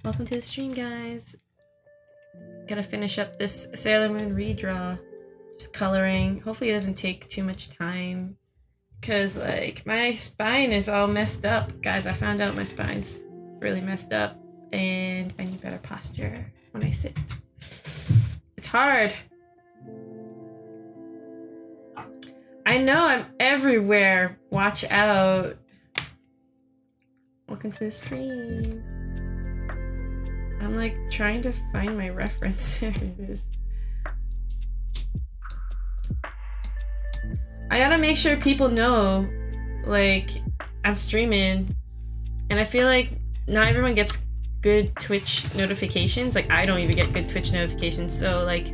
Welcome to the stream, guys. Gotta finish up this Sailormoon Redraw. Just coloring. Hopefully it doesn't take too much time. Because, like, my spine is all messed up. Guys, I found out my spine's really messed up. And I need better posture when I sit. It's hard. I know I'm everywhere. Watch out. Welcome to the stream. I'm like trying to find my reference. There it is. I gotta make sure people know, like, I'm streaming. And I feel like not everyone gets good Twitch notifications. Like, I don't even get good Twitch notifications. So, like,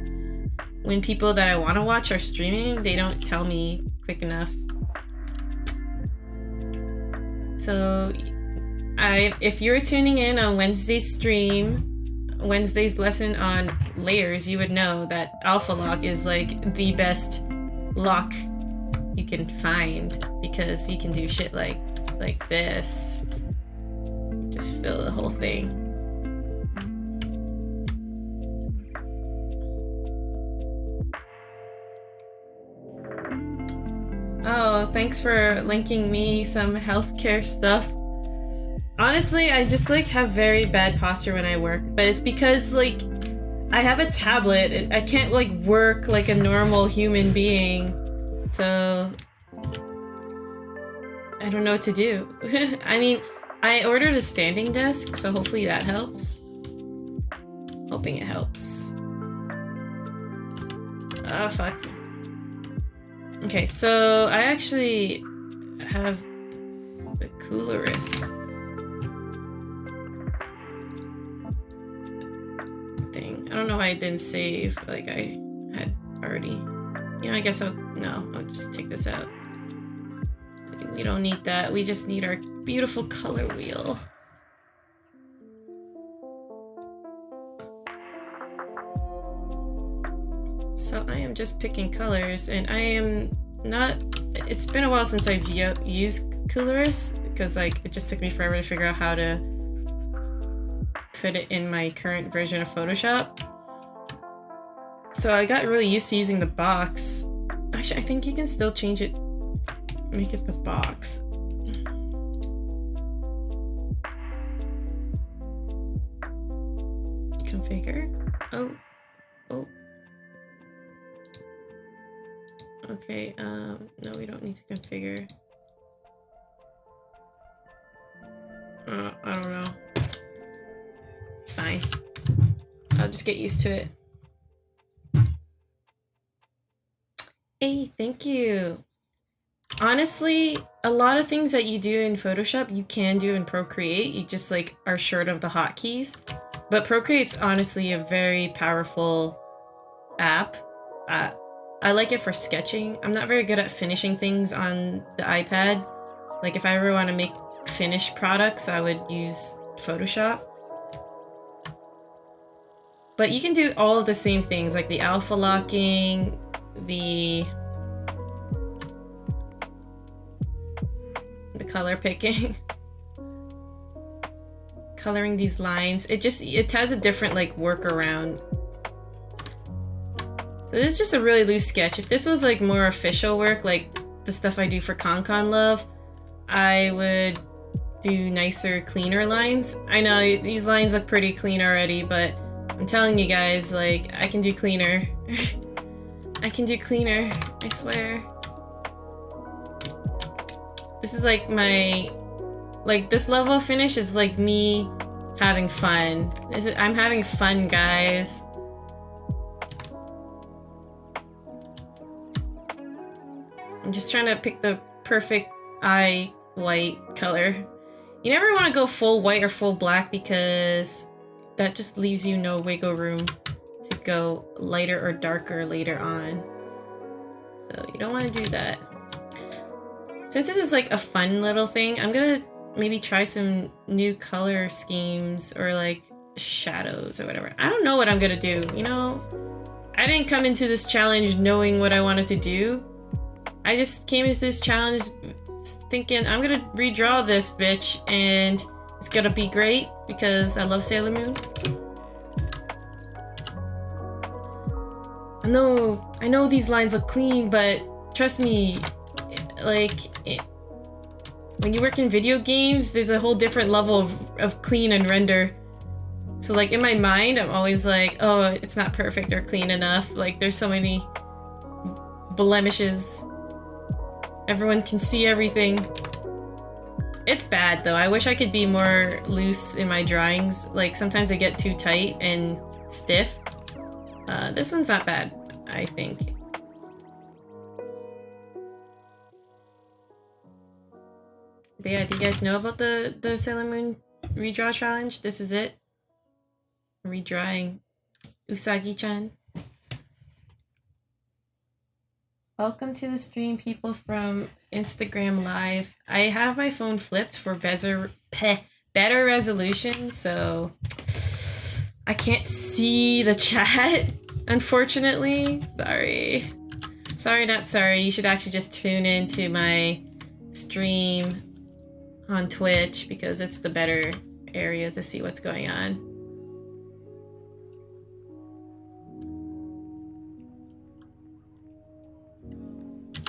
when people that I want to watch are streaming, they don't tell me quick enough. So, if you're tuning in on Wednesday's stream, Wednesday's lesson on layers, you would know that alpha lock is like the best lock you can find, because you can do shit like this. Just fill the whole thing. Oh, thanks for linking me some healthcare stuff. Honestly, I just like have very bad posture when I work, but it's because like I have a tablet and I can't like work like a normal human being. So I don't know what to do. I mean, I ordered a standing desk, so hopefully that helps. Hoping it helps. Ah, fuck. Okay, so I actually have the coolerist thing. I don't know why I didn't save, like I had already. You know, I guess I'll just take this out. We don't need that. We just need our beautiful color wheel. So I am just picking colors, and I am not... It's been a while since I've used Coolerist, because like it just took me forever to figure out how to put it in my current version of Photoshop. So I got really used to using the box. Actually, I think you can still change it, make it the box. Configure. Oh. Okay, no, we don't need to configure. I don't know. It's fine. I'll just get used to it. Hey, thank you. Honestly, a lot of things that you do in Photoshop, you can do in Procreate. You just like are short of the hotkeys. But Procreate's honestly a very powerful app. I like it for sketching. I'm not very good at finishing things on the iPad. Like if I ever want to make finished products, I would use Photoshop. But you can do all of the same things, like the alpha locking, the color picking, coloring these lines. It has a different like workaround. So this is just a really loose sketch. If this was like more official work, like the stuff I do for ConCon Love, I would do nicer, cleaner lines. I know these lines look pretty clean already, but I'm telling you guys, like, I can do cleaner. I can do cleaner, I swear. This is like my, like this level of finish is like me having fun. I'm having fun, guys. I'm just trying to pick the perfect eye white color. You never want to go full white or full black because that just leaves you no wiggle room to go lighter or darker later on. So you don't want to do that. Since this is like a fun little thing, I'm gonna maybe try some new color schemes or like shadows or whatever. I don't know what I'm gonna do, you know? I didn't come into this challenge knowing what I wanted to do. I just came into this challenge thinking I'm gonna redraw this bitch and It's gonna be great because I love Sailor Moon. I know these lines look clean, but trust me, like, when you work in video games, there's a whole different level of clean and render. So like in my mind, I'm always like, oh, it's not perfect or clean enough. Like there's so many blemishes. Everyone can see everything. It's bad though. I wish I could be more loose in my drawings. Like sometimes they get too tight and stiff. This one's not bad, I think. But yeah, do you guys know about the Sailormoon Redraw challenge? This is it. Redrawing Usagi-chan. Welcome to the stream, people from Instagram Live. I have my phone flipped for better resolution, so I can't see the chat, unfortunately. Sorry. Sorry, not sorry. You should actually just tune into my stream on Twitch because it's the better area to see what's going on.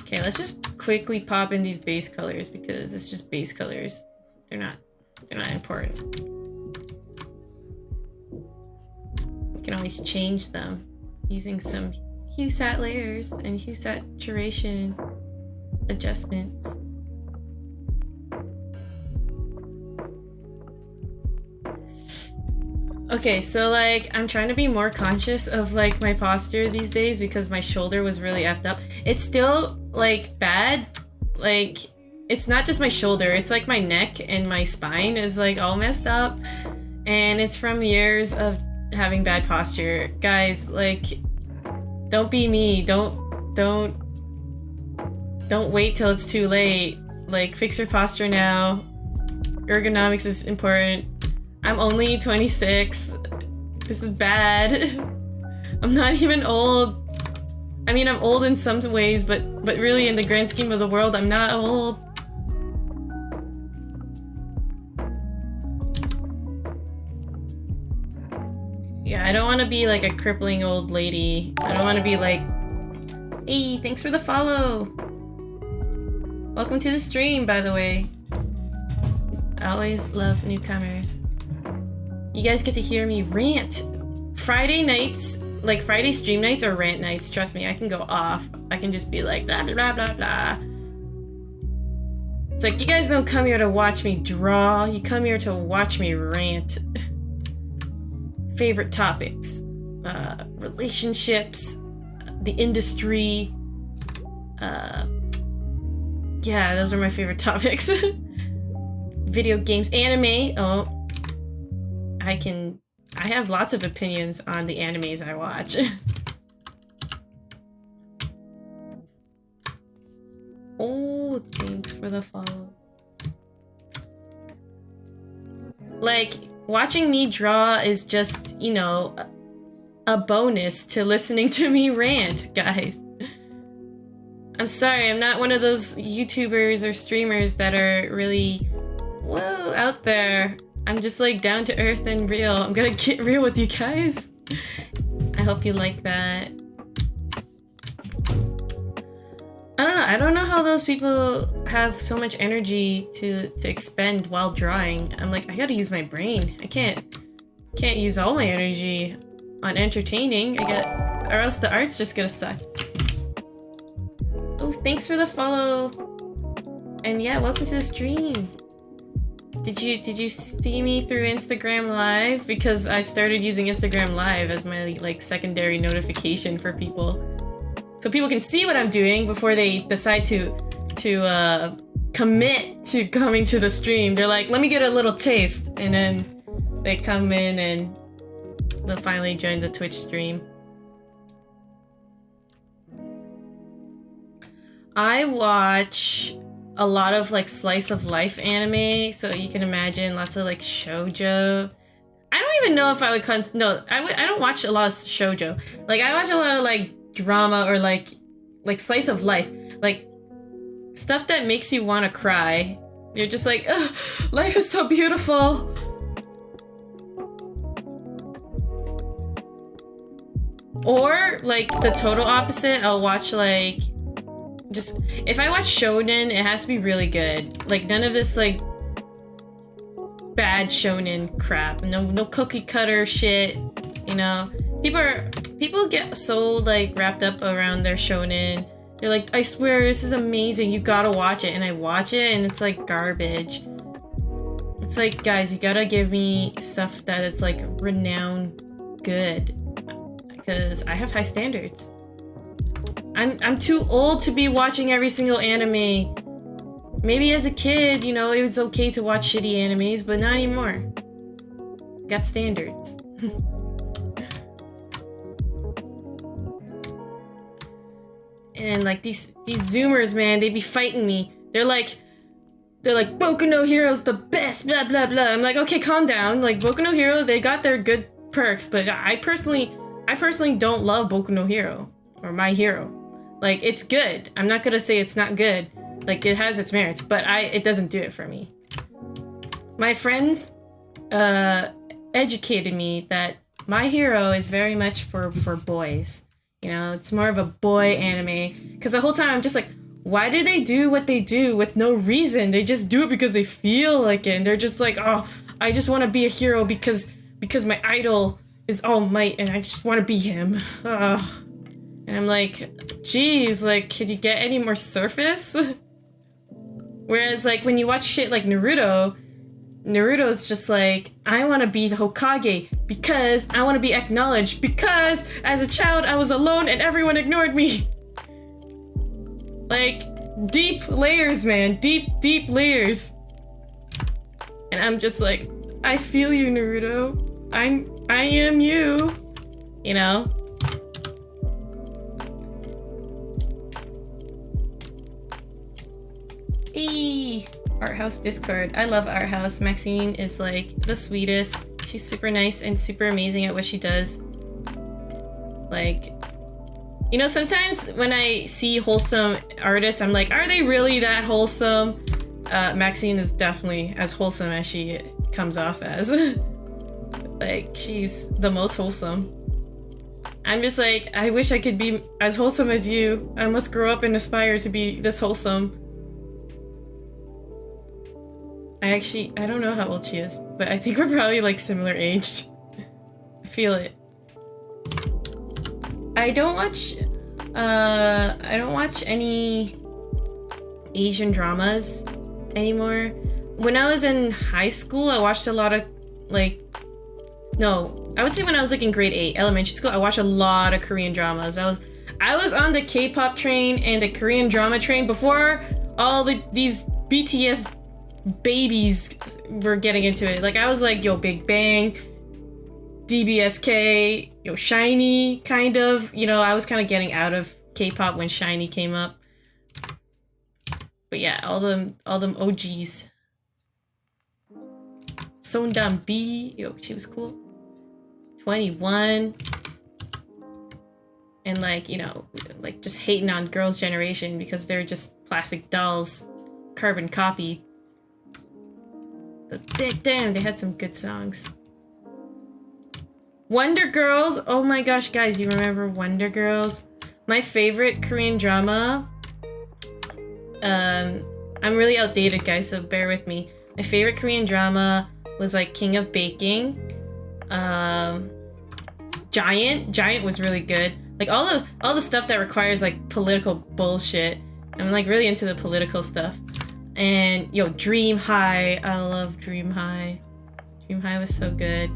Okay, let's just quickly pop in these base colors because it's just base colors. They're not important. We can always change them using some hue sat layers and hue saturation adjustments. Okay, so like I'm trying to be more conscious of like my posture these days because my shoulder was really effed up. It's still like bad. Like it's not just my shoulder, it's like my neck and my spine is like all messed up. And it's from years of having bad posture. Guys, like don't be me. Don't wait till it's too late. Like fix your posture now. Ergonomics is important. I'm only 26. This is bad. I'm not even old. I mean, I'm old in some ways, but really in the grand scheme of the world, I'm not old. Yeah, I don't want to be like a crippling old lady. I don't want to be like, hey, thanks for the follow. Welcome to the stream, by the way. I always love newcomers. You guys get to hear me rant. Friday nights, like Friday stream nights are rant nights. Trust me, I can go off. I can just be like blah, blah, blah, blah, blah. It's like, you guys don't come here to watch me draw. You come here to watch me rant. Favorite topics. Relationships. The industry. Yeah, those are my favorite topics. Video games. Anime. Oh. I have lots of opinions on the animes I watch. Oh, thanks for the follow. Like, watching me draw is just, you know, a bonus to listening to me rant, guys. I'm sorry, I'm not one of those YouTubers or streamers that are really, whoa, out there. I'm just like down to earth and real. I'm gonna get real with you guys. I hope you like that. I don't know how those people have so much energy to expend while drawing. I'm like, I gotta use my brain. I can't use all my energy on entertaining. or else the art's just gonna suck. Oh, thanks for the follow. And yeah, welcome to the stream. Did you see me through Instagram Live? Because I've started using Instagram Live as my like secondary notification for people. So people can see what I'm doing before they decide to commit to coming to the stream. They're like, let me get a little taste, and then they come in and they'll finally join the Twitch stream. I watch a lot of like slice of life anime, so you can imagine lots of like shoujo. I don't even know if I would I don't watch a lot of shoujo. Like I watch a lot of like drama or like slice of life, like stuff that makes you want to cry, You're just like, ugh, life is so beautiful. Or like the total opposite, I'll watch like just if I watch shonen, it has to be really good. Like none of this like bad shonen crap. No cookie cutter shit. You know, people get so like wrapped up around their shonen. They're like, I swear this is amazing. You gotta watch it, and I watch it, and it's like garbage. It's like, guys, you gotta give me stuff that it's like renowned good. Because I have high standards. I'm too old to be watching every single anime. Maybe as a kid, you know, it was okay to watch shitty animes, but not anymore. Got standards. And like these Zoomers, man, they be fighting me. They're like, Boku no Hero's the best, blah blah blah. I'm like, okay, calm down. Like Boku no Hero, they got their good perks, but I personally don't love Boku no Hero or My Hero. Like, it's good. I'm not gonna say it's not good. Like, it has its merits, but it doesn't do it for me. My friends educated me that My Hero is very much for boys. You know, it's more of a boy anime. Because the whole time I'm just like, why do they do what they do with no reason? They just do it because they feel like it. And they're just like, oh, I just want to be a hero because my idol is All Might and I just want to be him. Ugh. And I'm like, geez, like, could you get any more surface? Whereas, like, when you watch shit like Naruto's just like, I want to be the Hokage because I want to be acknowledged because as a child I was alone and everyone ignored me. Like, deep layers, man. Deep layers. And I'm just like, I feel you, Naruto. I am you, you know? Eee! Art House Discord. I love Art House. Maxine is like the sweetest. She's super nice and super amazing at what she does. Like, you know, sometimes when I see wholesome artists, I'm like, are they really that wholesome? Maxine is definitely as wholesome as she comes off as. Like, she's the most wholesome. I'm just like, I wish I could be as wholesome as you. I must grow up and aspire to be this wholesome. I don't know how old she is, but I think we're probably like similar aged. I feel it. I don't watch any Asian dramas anymore. When I was in high school, I watched a lot of I would say when I was like in grade 8, elementary school, I watched a lot of Korean dramas. I was on the K-pop train and the Korean drama train before all these BTS babies were getting into it. Like, I was like, yo, Big Bang, DBSK, yo, SHINee, kind of. You know, I was kind of getting out of K-pop when SHINee came up. But yeah, all them OGs. Sondam B, yo, she was cool. 21. And like, you know, like just hating on Girls' Generation because they're just plastic dolls, carbon copied. But damn, they had some good songs. Wonder Girls, oh my gosh, guys, you remember Wonder Girls? My favorite Korean drama, I'm really outdated, guys, so bear with me. My favorite Korean drama was like King of Baking. Giant was really good. Like all the stuff that requires like political bullshit. I'm like really into the political stuff. And yo, Dream High. I love Dream High. Dream High was so good.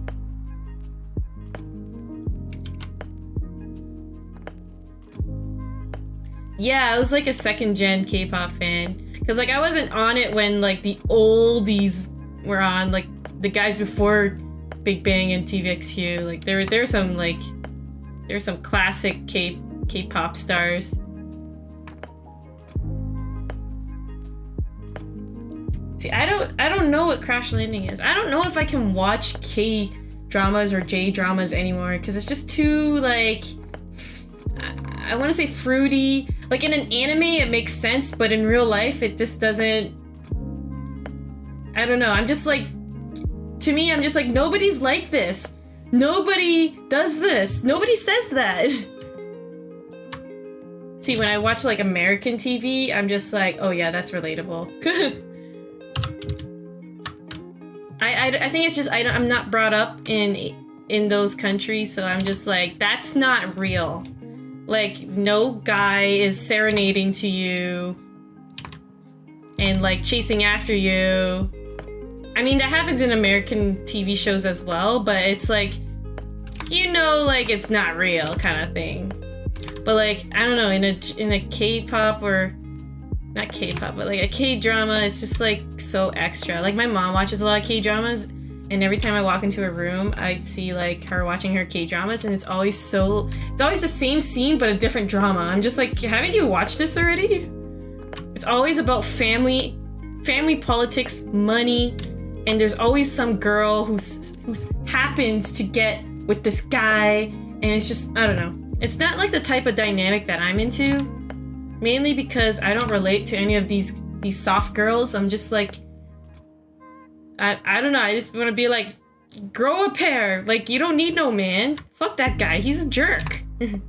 Yeah, I was like a second gen K-pop fan. Cause like I wasn't on it when like the oldies were on, like the guys before Big Bang and TVXQ. Like there's some classic K-pop stars. See, I don't know what Crash Landing is. I don't know if I can watch K-dramas or J-dramas anymore because it's just too like, I want to say fruity. Like in an anime it makes sense, but in real life it just doesn't. I don't know. I'm just like, to me, I'm just like, nobody's like this. Nobody does this. Nobody says that. See, when I watch like American TV, I'm just like, oh yeah, that's relatable. I think it's just I'm not brought up in those countries, so I'm just like, that's not real. Like, no guy is serenading to you and like chasing after you. I mean, that happens in American TV shows as well, but it's like, you know, like it's not real kind of thing. But like, I don't know, in a K-pop or not K-pop, but like a K-drama, it's just like so extra. Like my mom watches a lot of K-dramas, and every time I walk into a room, I'd see like her watching her K-dramas, and it's always the same scene but a different drama. I'm just like, haven't you watched this already? It's always about family politics, money, and there's always some girl who happens to get with this guy, and it's just, I don't know. It's not like the type of dynamic that I'm into, mainly because I don't relate to any of these soft girls. I'm just like, I don't know, I just want to be like, grow a pair. Like, you don't need no man. Fuck that guy, he's a jerk. You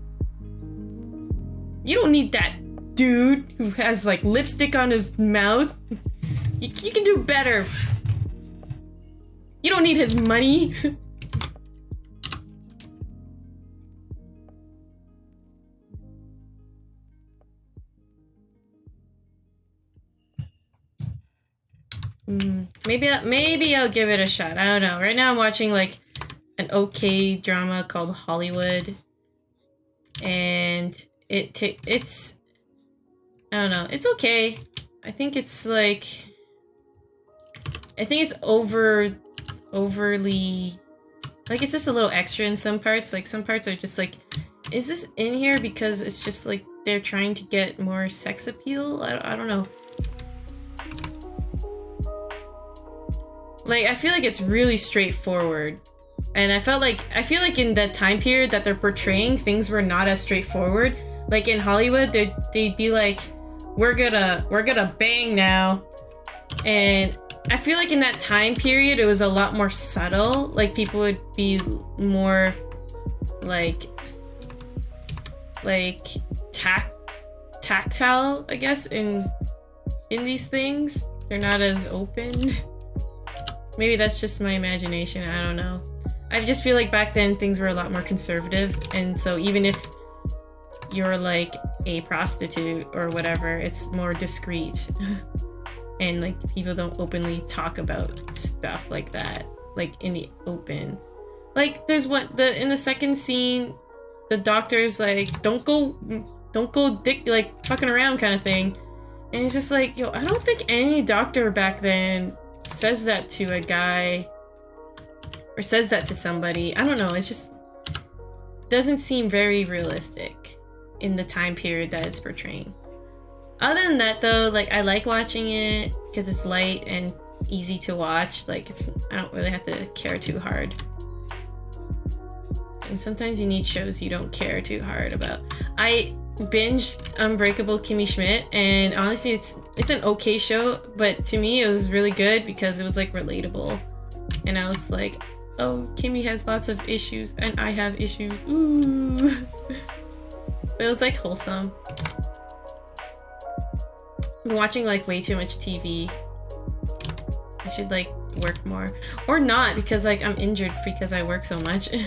don't need that dude who has like lipstick on his mouth. You can do better. You don't need his money. Maybe I'll give it a shot. I don't know. Right now I'm watching like an okay drama called Hollywood, and it's I don't know. It's okay. I think it's overly, like, it's just a little extra in some parts. Like some parts are just like, is this in here because it's just like they're trying to get more sex appeal? I don't know. Like, I feel like it's really straightforward. And I feel like in that time period that they're portraying, things were not as straightforward. Like in Hollywood, they'd be like, we're gonna bang now. And I feel like in that time period, it was a lot more subtle. Like, people would be more like tactile, I guess, in these things. They're not as open. Maybe that's just my imagination, I don't know. I just feel like back then things were a lot more conservative, and so even if you're like a prostitute or whatever, it's more discreet. And like, people don't openly talk about stuff like that, like in the open. Like, there's in the second scene, the doctor's like, don't go dick, like, fucking around kind of thing. And it's just like, yo, I don't think any doctor back then says that to a guy or says that to somebody. I don't know, it's just doesn't seem very realistic in the time period that it's portraying. Other than that though, like, I like watching it because it's light and easy to watch. Like, I don't really have to care too hard. And sometimes you need shows you don't care too hard about. I binged Unbreakable Kimmy Schmidt, and honestly it's an okay show, but to me it was really good because it was like relatable, and I was like, oh, Kimmy has lots of issues and I have issues, ooh. But it was like wholesome. I'm watching like way too much TV. I should like work more, or not, because like I'm injured because I work so much. I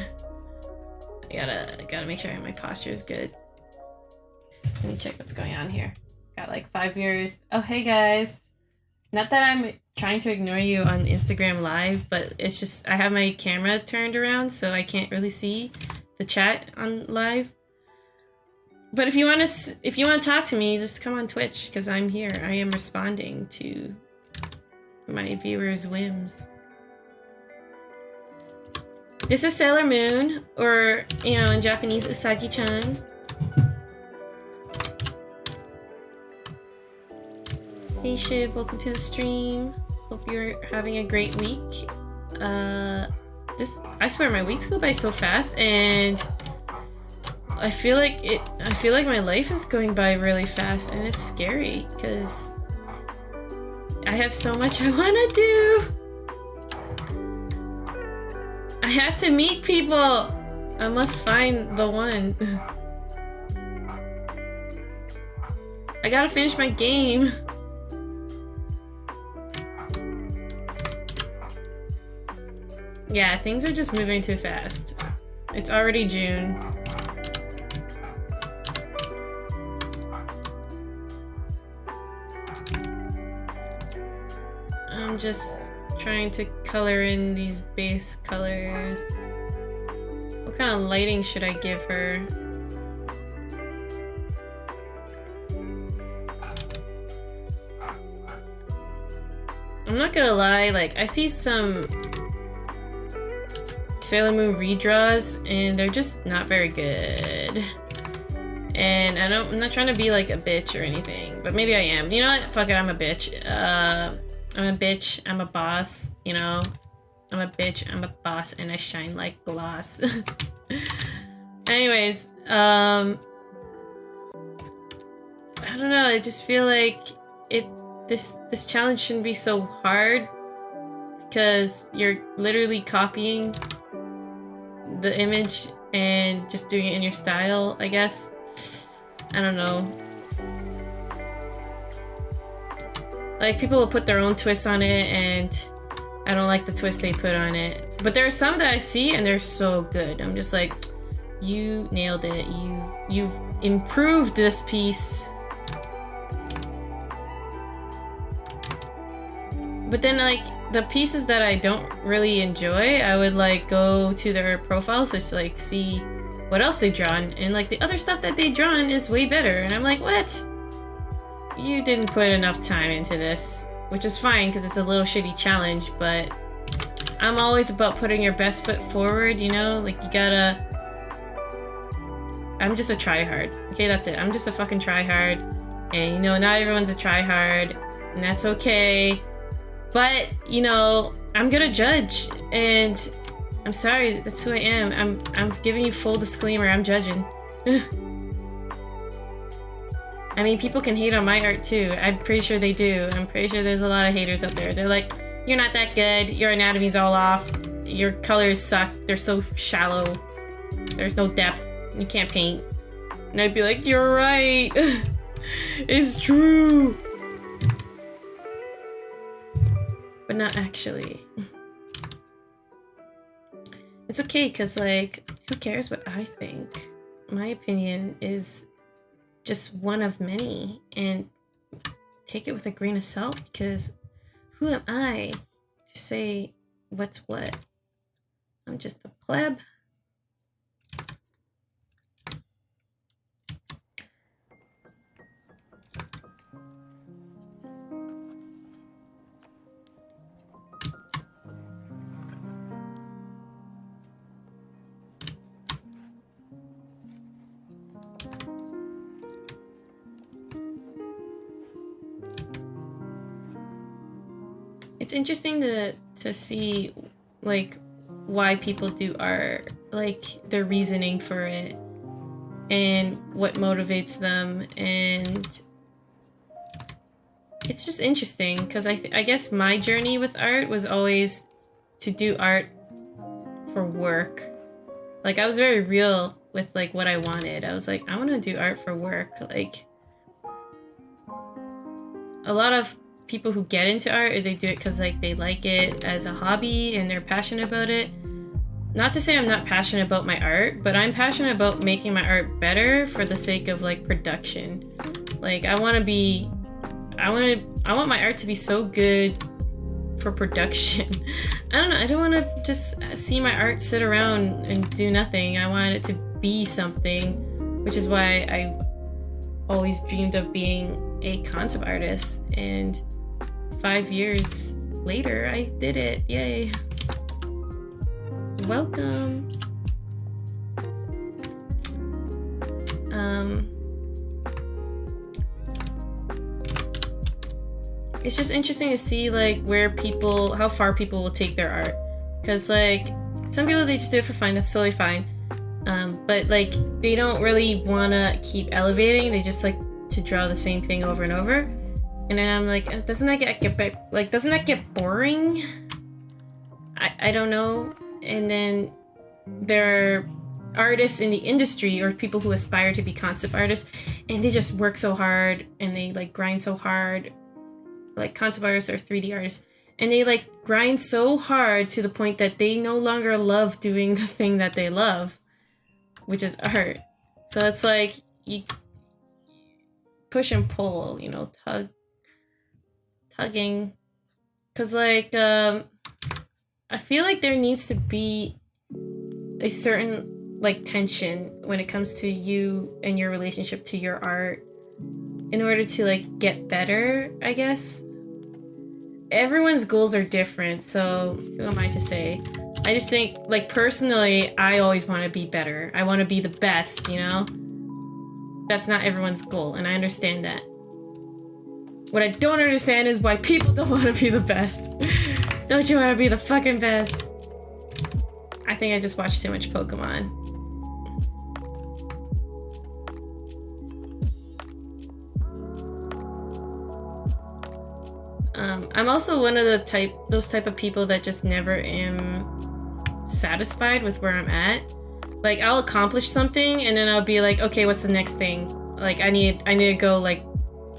gotta make sure my posture is good. Let me check what's going on here. Got like 5 viewers. Oh, hey guys. Not that I'm trying to ignore you on Instagram Live, but it's just I have my camera turned around so I can't really see the chat on live. But if you want to talk to me, just come on Twitch, because I'm here. I am responding to my viewers' whims. This is Sailor Moon, or, you know, in Japanese, Usagi-chan. Hey Shiv, welcome to the stream. Hope you're having a great week. I swear my weeks go by so fast, and I feel like my life is going by really fast, and it's scary because I have so much I want to do. I have to meet people. I must find the one. I gotta finish my game. Yeah, things are just moving too fast. It's already June. I'm just trying to color in these base colors. What kind of lighting should I give her? I'm not gonna lie, like, I see some Sailormoon Redraws and they're just not very good. And I'm not trying to be like a bitch or anything, but maybe I am. You know what? Fuck it, I'm a bitch. I'm a bitch, I'm a boss, you know? I'm a bitch, I'm a boss, and I shine like gloss. Anyways, I don't know, I just feel like this challenge shouldn't be so hard because you're literally copying the image and just doing it in your style, I guess. I don't know. Like, people will put their own twists on it, and I don't like the twist they put on it. But there are some that I see, and they're so good. I'm just like, you nailed it. You've improved this piece. But then, like, the pieces that I don't really enjoy, I would, like, go to their profiles just to, like, see what else they've drawn. And, like, the other stuff that they've drawn is way better. And I'm like, what? You didn't put enough time into this. Which is fine, because it's a little shitty challenge, but I'm always about putting your best foot forward, you know? Like, you gotta... I'm just a tryhard. Okay, that's it. I'm just a fucking tryhard. And, you know, not everyone's a tryhard. And that's okay. But, you know, I'm gonna judge. And I'm sorry, that's who I am. I'm giving you full disclaimer, I'm judging. I mean, people can hate on my art too. I'm pretty sure they do. I'm pretty sure there's a lot of haters out there. They're like, you're not that good. Your anatomy's all off. Your colors suck. They're so shallow. There's no depth. You can't paint. And I'd be like, you're right. It's true. But not actually. It's okay, because, like, who cares what I think? My opinion is just one of many, and take it with a grain of salt, because who am I to say what's what? I'm just a pleb. It's interesting to see, like, why people do art, like, their reasoning for it, and what motivates them, and it's just interesting, because I guess my journey with art was always to do art for work. Like, I was very real with, like, what I wanted. I was like, I want to do art for work. Like, a lot of people who get into art, or they do it because, like, they like it as a hobby and they're passionate about it. Not to say I'm not passionate about my art, but I'm passionate about making my art better for the sake of, like, production. Like, I want my art to be so good for production. I don't know, I don't want to just see my art sit around and do nothing. I want it to be something, which is why I always dreamed of being a concept artist, and 5 years later I did it. Yay. Welcome. It's just interesting to see, like, how far people will take their art, because, like, some people, they just do it for fun. That's totally fine. But, like, they don't really want to keep elevating. They just like to draw the same thing over and over. And then I'm like, doesn't that get boring? I don't know. And then there are artists in the industry or people who aspire to be concept artists, and they just work so hard and they like grind so hard, like concept artists or 3D artists, and they like grind so hard to the point that they no longer love doing the thing that they love, which is art. So it's like you push and pull, you know, tugging, because like I feel like there needs to be a certain like tension when it comes to you and your relationship to your art in order to like get better, I guess. Everyone's goals are different, so who am I to say? I just think, like, personally, I always want to be better. I want to be the best, you know? That's not everyone's goal, and I understand that. What I don't understand is why people don't want to be the best. Don't you want to be the fucking best? I think I just watched too much Pokemon. I'm also one of those type of people that just never am satisfied with where I'm at. Like, I'll accomplish something and then I'll be like, okay, what's the next thing? Like, I need to go, like,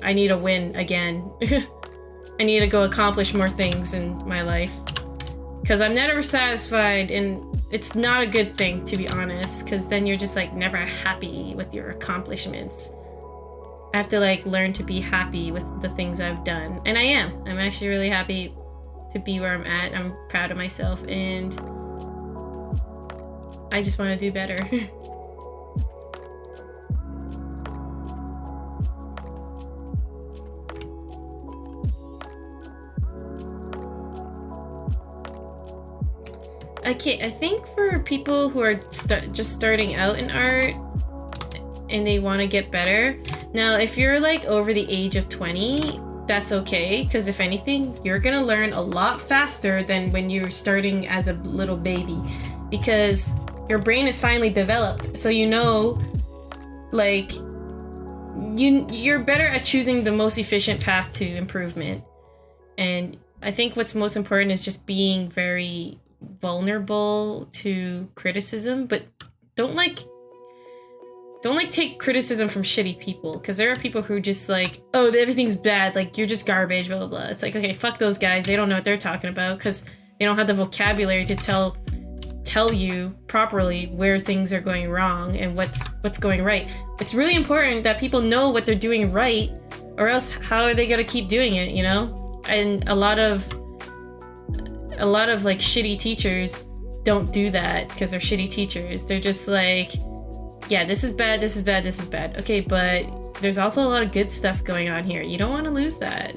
I need to win again. I need to go accomplish more things in my life. Because I'm never satisfied, and it's not a good thing, to be honest, because then you're just, like, never happy with your accomplishments. I have to, like, learn to be happy with the things I've done. And I am. I'm actually really happy to be where I'm at. I'm proud of myself, and I just want to do better. Okay, I think for people who are just starting out in art and they want to get better, now if you're like over the age of 20, that's okay, because if anything, you're gonna learn a lot faster than when you're starting as a little baby, because your brain is finally developed, so you know, like, you're better at choosing the most efficient path to improvement. And I think what's most important is just being very vulnerable to criticism, but don't take criticism from shitty people, because there are people who just like, oh, everything's bad, like, you're just garbage, blah blah blah. It's like, okay, fuck those guys, they don't know what they're talking about, because they don't have the vocabulary to tell you properly where things are going wrong and what's going right. It's really important that people know what they're doing right, or else how are they gonna keep doing it, you know? And a lot of like shitty teachers don't do that because they're shitty teachers. They're just like, yeah, this is bad, this is bad, this is bad. Okay, but there's also a lot of good stuff going on here. You don't want to lose that.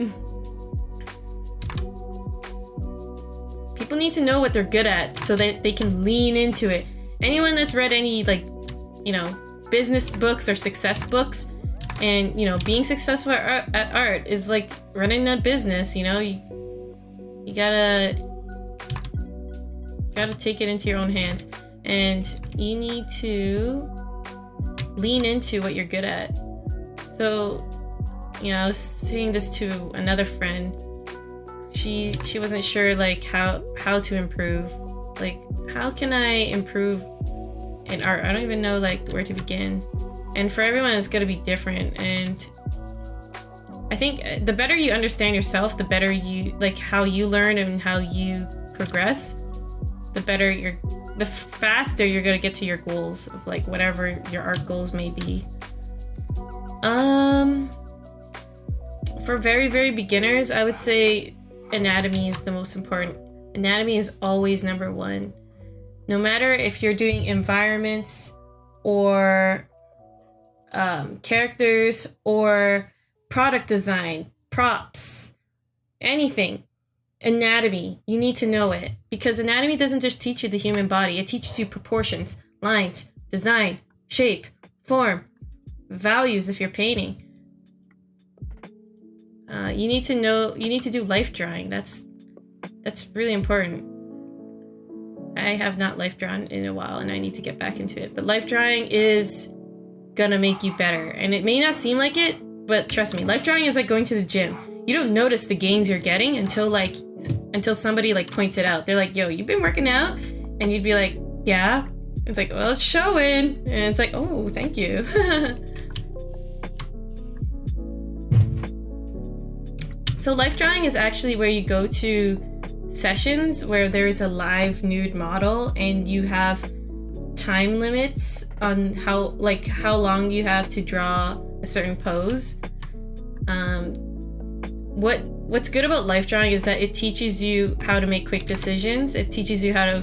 People need to know what they're good at so that they can lean into it. Anyone that's read any, like, you know, business books or success books, and, you know, being successful at art is like running a business, you know? You gotta take it into your own hands, and you need to lean into what you're good at. So, you know, I was saying this to another friend. She wasn't sure, like, how to improve. Like, how can I improve in art? I don't even know, like, where to begin. And for everyone, it's gonna be different. And I think the better you understand yourself, the better you, like, how you learn and how you progress, the faster you're gonna get to your goals of, like, whatever your art goals may be. For very, very beginners, I would say anatomy is the most important. Anatomy is always number one. No matter if you're doing environments or characters or product design, props, anything. Anatomy, you need to know it, because anatomy doesn't just teach you the human body, it teaches you proportions, lines, design, shape, form, values if you're painting. You need to do life drawing. That's really important. I have not life drawn in a while and I need to get back into it, but life drawing is gonna make you better, and it may not seem like it, but trust me, life drawing is like going to the gym. you don't notice the gains you're getting until somebody like points it out. They're like, yo, you've been working out? And you'd be like, yeah. It's like, well, it's showing. And it's like, oh, thank you. So life drawing is actually where you go to sessions where there's a live nude model and you have time limits on how long you have to draw a certain pose. What's good about life drawing is that it teaches you how to make quick decisions. It teaches you how to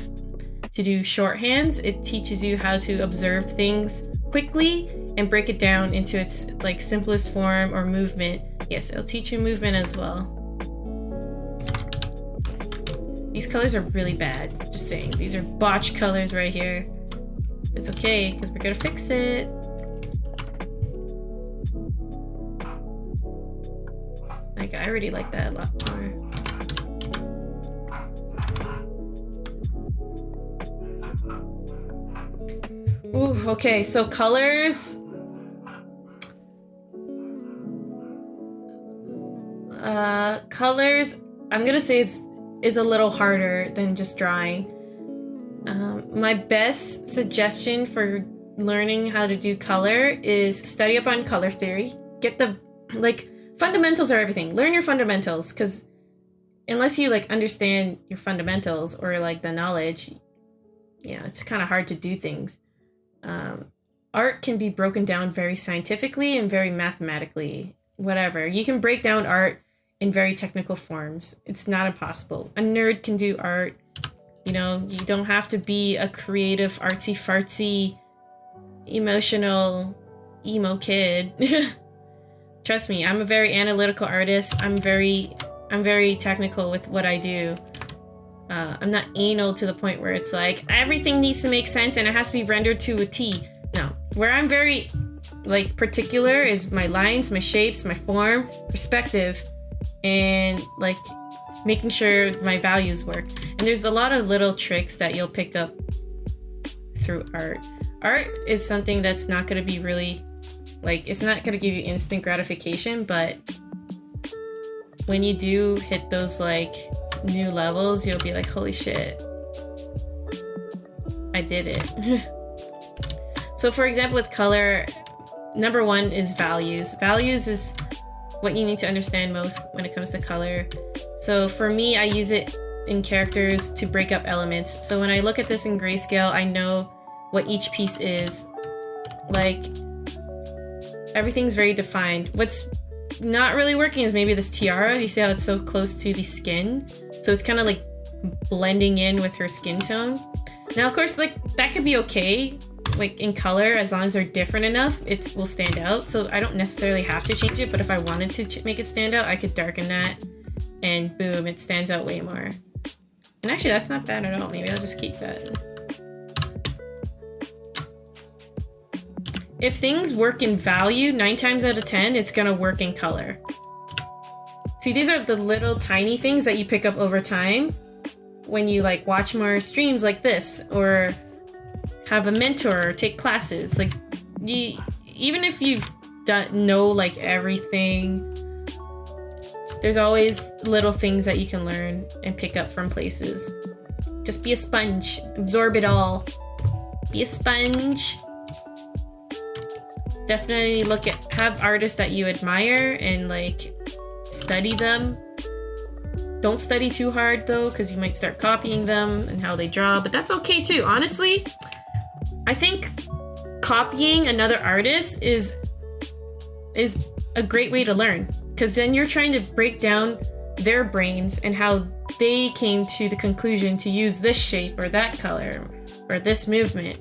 do shorthands. It teaches you how to observe things quickly and break it down into its like simplest form or movement. Yes, it'll teach you movement as well. These colors are really bad, just saying. These are botched colors right here. It's okay, because we're gonna fix it. Like, I already like that a lot more. Ooh, okay, so colors. Colors, I'm gonna say is a little harder than just drawing. My best suggestion for learning how to do color is study up on color theory. Get the, like, fundamentals are everything. Learn your fundamentals, because unless you, like, understand your fundamentals or, like, the knowledge, you know, it's kind of hard to do things. Art can be broken down very scientifically and very mathematically. Whatever. You can break down art in very technical forms. It's not impossible. A nerd can do art. You know, you don't have to be a creative, artsy-fartsy, emotional, emo kid. Trust me, I'm a very analytical artist. I'm very technical with what I do. I'm not anal to the point where it's like, everything needs to make sense and it has to be rendered to a T. No. Where I'm very, like, particular is my lines, my shapes, my form, perspective, and, like, making sure my values work. And there's a lot of little tricks that you'll pick up through art. Art is something that's not going to be really, like, it's not going to give you instant gratification, but when you do hit those, like, new levels, you'll be like, holy shit, I did it. So for example, with color, number one is values. Values is what you need to understand most when it comes to color. So for me, I use it in characters to break up elements. So when I look at this in grayscale, I know what each piece is. Like, everything's very defined. What's not really working is maybe this tiara. You see how it's so close to the skin? So it's kind of like blending in with her skin tone. Now, of course, like, that could be okay, like, in color, as long as they're different enough, it will stand out. So I don't necessarily have to change it, but if I wanted to make it stand out, I could darken that, and boom, it stands out way more. And actually, that's not bad at all. Maybe I'll just keep that. If things work in value, 9 times out of 10, it's gonna work in color. See, these are the little tiny things that you pick up over time when you, like, watch more streams like this, or have a mentor or take classes. Like, even if you've know, like, everything, there's always little things that you can learn and pick up from places. Just be a sponge. Absorb it all. Be a sponge. Definitely have artists that you admire and, like, study them. Don't study too hard, though, because you might start copying them and how they draw, but that's okay too. Honestly, I think copying another artist is a great way to learn, because then you're trying to break down their brains and how they came to the conclusion to use this shape or that color or this movement.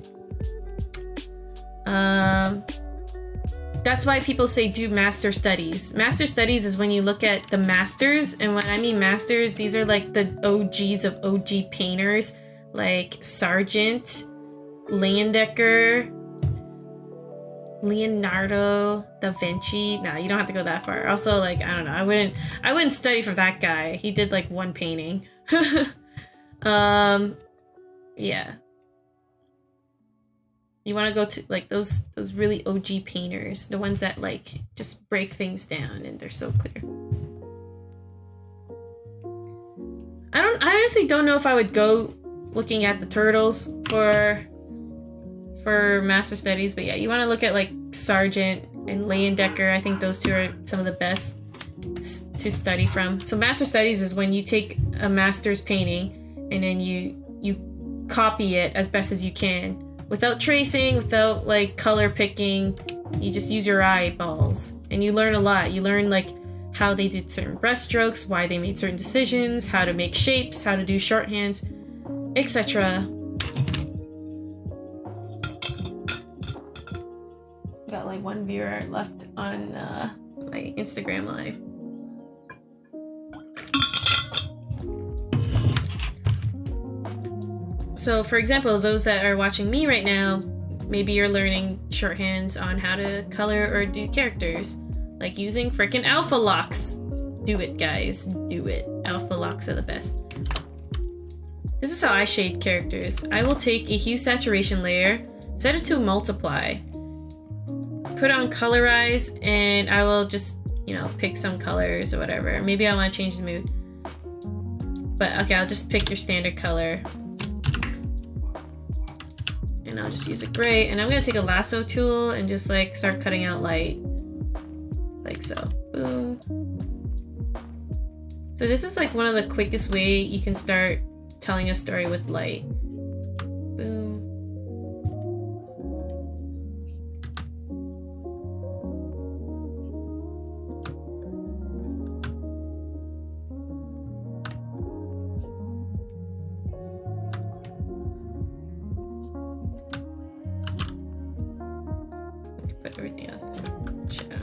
That's why people say do master studies. Master studies is when you look at the masters, and when I mean masters, these are like the OGs of OG painters, like Sargent, Leyendecker, Leonardo da Vinci. Nah, you don't have to go that far. Also, like, I don't know, I wouldn't study for that guy. He did like one painting. Yeah. You want to go to, like, those really OG painters, the ones that, like, just break things down and they're so clear. I honestly don't know if I would go looking at the turtles for Master Studies, but yeah, you want to look at like Sargent and Leyendecker. I think those two are some of the best to study from. So Master Studies is when you take a master's painting and then you copy it as best as you can without tracing, without like color picking. You just use your eyeballs and you learn a lot. You learn like how they did certain brush strokes, why they made certain decisions, how to make shapes, how to do shorthands, etc. Got like one viewer left on my Instagram live. So for example, those that are watching me right now, maybe you're learning shorthands on how to color or do characters, like using frickin' alpha locks. Do it, guys, do it. Alpha locks are the best. This is how I shade characters. I will take a hue saturation layer, set it to multiply, put it on colorize, and I will just, you know, pick some colors or whatever. Maybe I want to change the mood. But okay, I'll just pick your standard color. And I'll just use a gray, and I'm gonna take a lasso tool and just like start cutting out light. Like so. Boom. So this is like one of the quickest way you can start telling a story with light. Boom. Put everything else in shadow.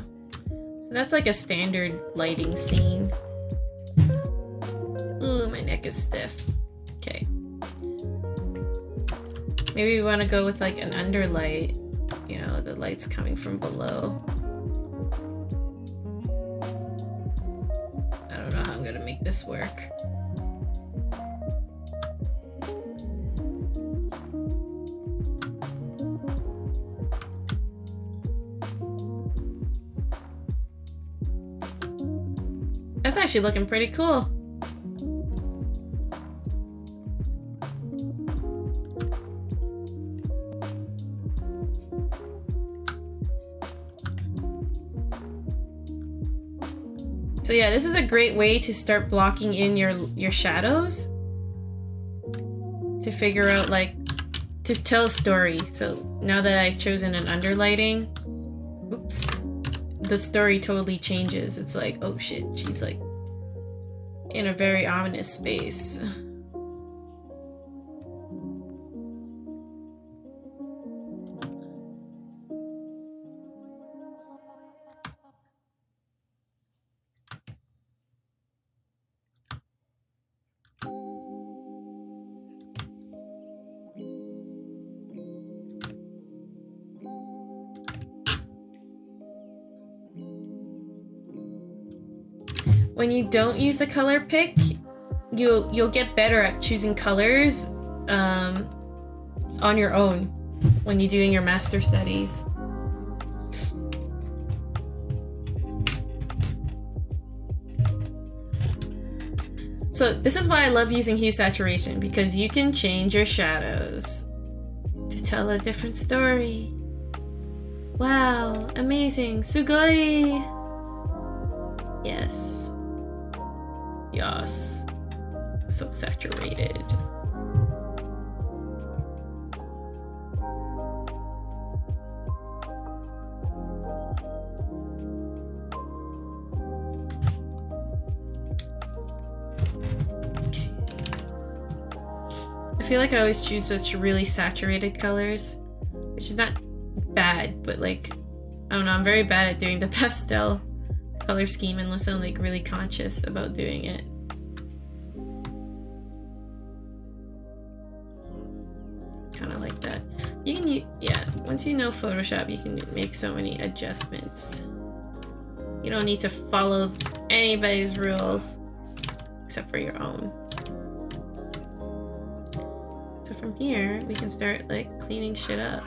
So that's like a standard lighting scene. Ooh, my neck is stiff. Okay. Maybe we want to go with like an underlight. You know, the light's coming from below. I don't know how I'm gonna make this work. That's actually looking pretty cool. So yeah, this is a great way to start blocking in your shadows to figure out like to tell a story. So now that I've chosen an underlighting, oops, the story totally changes. It's like, oh shit, she's like in a very ominous space. When you don't use the color pick, you'll get better at choosing colors on your own when you're doing your master studies. So this is why I love using hue saturation, because you can change your shadows to tell a different story. Wow, amazing, sugoi! Yes. Yes. So saturated. Okay. I feel like I always choose such really saturated colors, which is not bad, but like, I don't know, I'm very bad at doing the pastel color scheme unless I'm like really conscious about doing it. Kind of like that. You can, yeah, once you know Photoshop, you can make so many adjustments. You don't need to follow anybody's rules except for your own. So from here, we can start like cleaning shit up.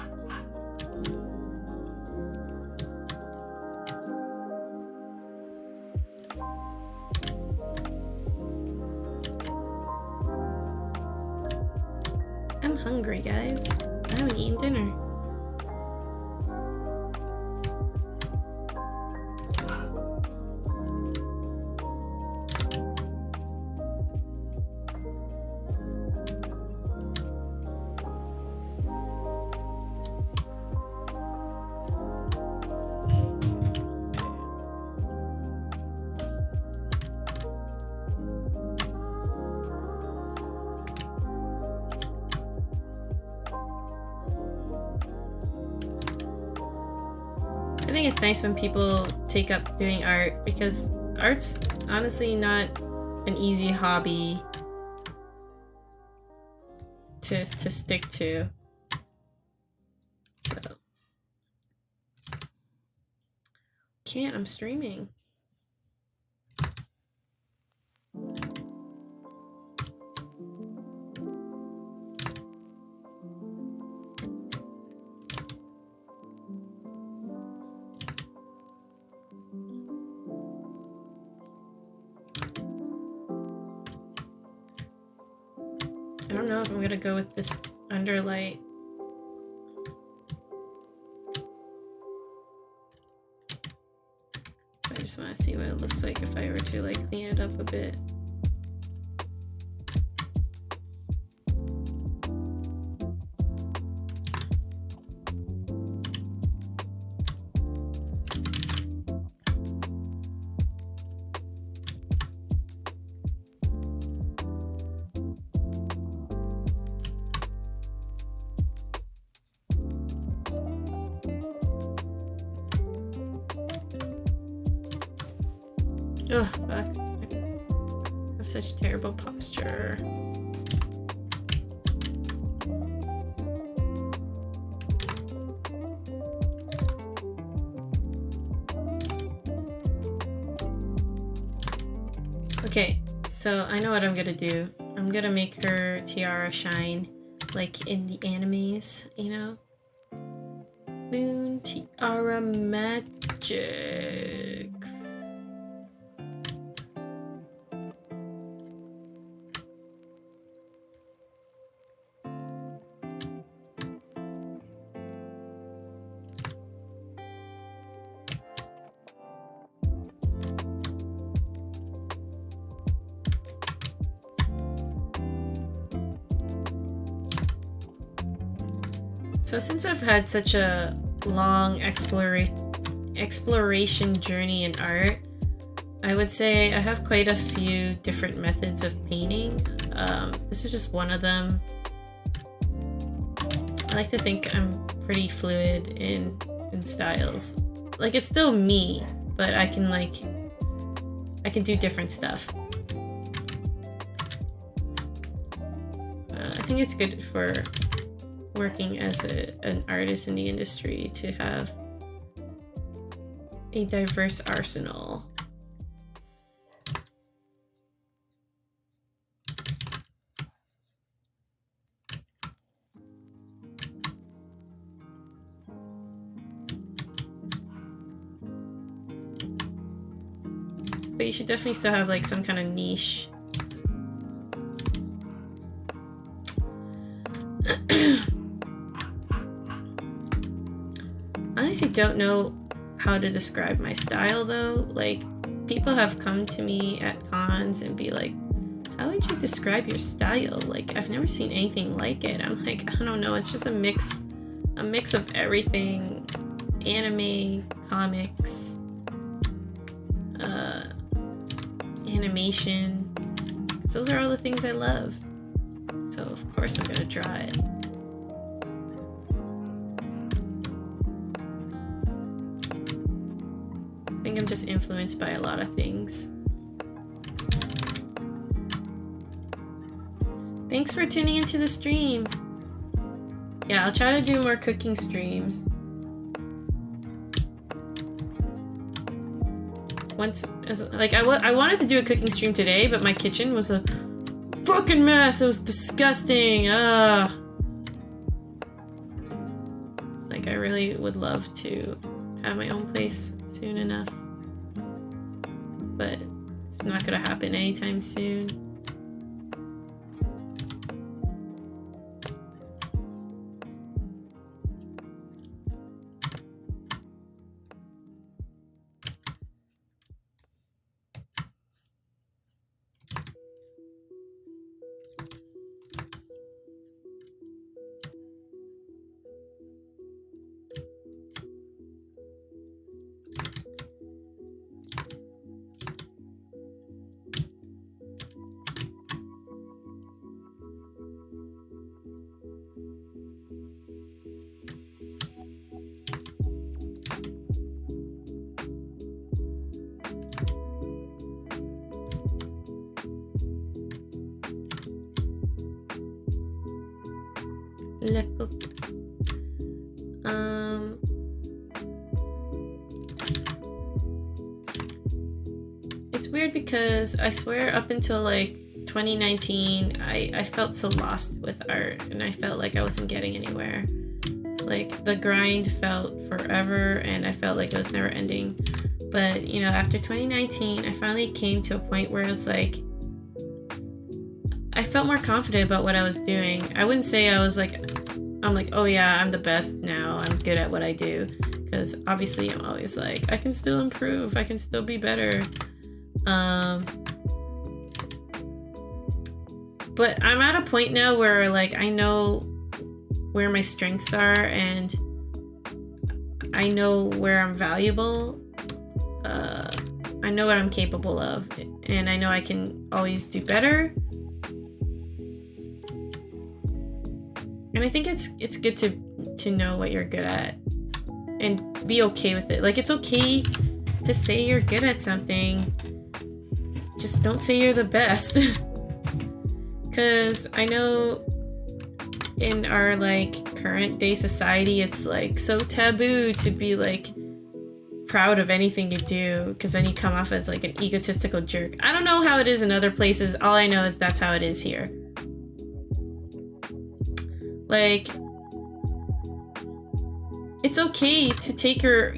I'm hungry, guys. I haven't eaten dinner. I think it's nice when people take up doing art because art's honestly not an easy hobby to stick to. So can't, I'm streaming. I don't know if I'm gonna go with this underlight. I just want to see what it looks like if I were to like clean it up a bit. Oh, fuck. I have such terrible posture. Okay, so I know what I'm gonna do. I'm gonna make her tiara shine like in the animes, you know? Moon tiara magic. So since I've had such a long exploration journey in art, I would say I have quite a few different methods of painting. This is just one of them. I like to think I'm pretty fluid in styles. Like, it's still me, but I can do different stuff. I think it's good for working as an artist in the industry to have a diverse arsenal. But you should definitely still have like some kind of niche. I honestly don't know how to describe my style though. Like, people have come to me at cons and be like, how would you describe your style? Like, I've never seen anything like it. I'm like, I don't know, it's just a mix of everything. Anime, comics, animation. Those are all the things I love. So of course I'm gonna draw it. I think I'm just influenced by a lot of things. Thanks for tuning into the stream. Yeah, I'll try to do more cooking streams. I wanted to do a cooking stream today, but my kitchen was a fucking mess. It was disgusting. Like, I really would love to have my own place soon enough, but it's not gonna happen anytime soon. It's weird because I swear up until like 2019, I felt so lost with art and I felt like I wasn't getting anywhere. Like the grind felt forever and I felt like it was never ending. But you know, after 2019, I finally came to a point where it was like, I felt more confident about what I was doing. I wouldn't say I'm like, oh yeah, I'm the best now. I'm good at what I do. Because obviously I'm always like, I can still improve. I can still be better. But I'm at a point now where like I know where my strengths are and I know where I'm valuable. I know what I'm capable of and I know I can always do better. And I think it's good to know what you're good at and be okay with it. Like it's okay to say you're good at something. Just don't say you're the best. Because I know in our like current day society, it's like so taboo to be like proud of anything you do because then you come off as like an egotistical jerk. I don't know how it is in other places. All I know is that's how it is here. Like, it's okay to take your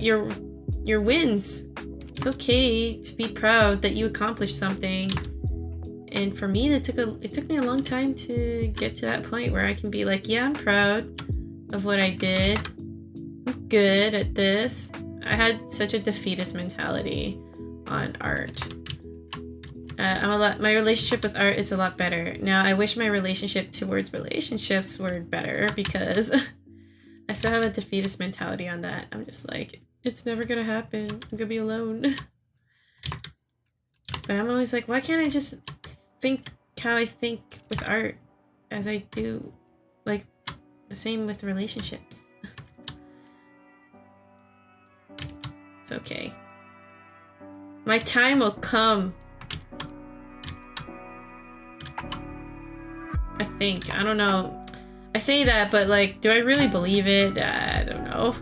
wins. It's okay to be proud that you accomplished something. And for me, it took me a long time to get to that point where I can be like, yeah, I'm proud of what I did. I'm good at this. I had such a defeatist mentality on art. My relationship with art is a lot better. Now, I wish my relationship towards relationships were better because I still have a defeatist mentality on that. I'm just like, it's never gonna happen. I'm gonna be alone. But I'm always like, why can't I just think how I think with art as I do, like, the same with relationships? It's okay. My time will come. I think. I don't know. I say that, but like, do I really believe it? I don't know.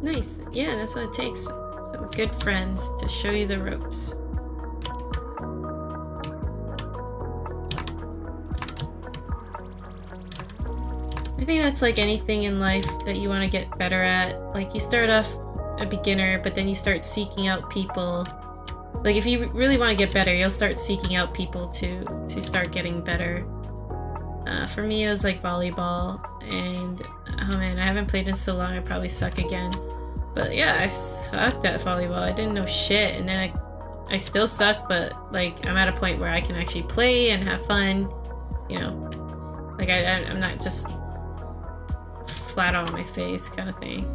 Nice. Yeah, that's what it takes. Some good friends to show you the ropes. I think that's like anything in life that you want to get better at. Like you start off a beginner, but then you start seeking out people Like, if you really want to get better, you'll start seeking out people to start getting better. For me, it was like volleyball, and oh man, I haven't played in so long, I probably suck again. But yeah, I sucked at volleyball. I didn't know shit, and then I still suck, but like I'm at a point where I can actually play and have fun, you know. Like I'm not just flat on my face kind of thing.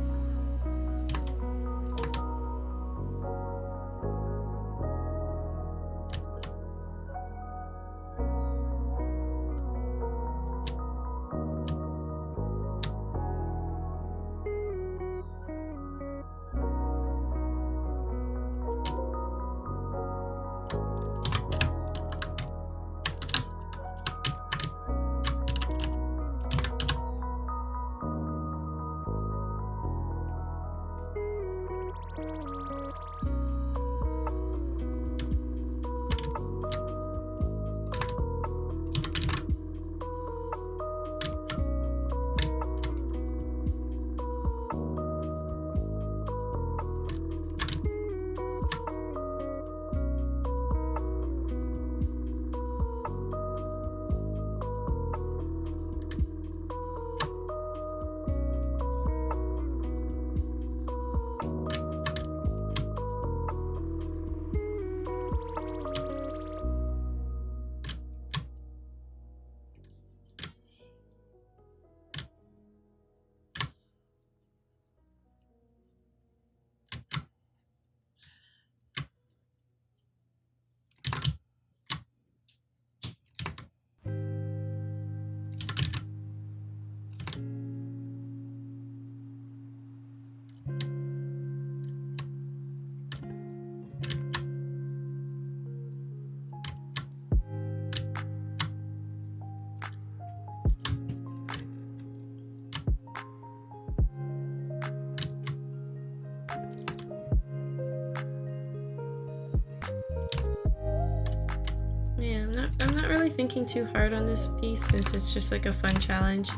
Yeah, I'm not really thinking too hard on this piece since it's just like a fun challenge.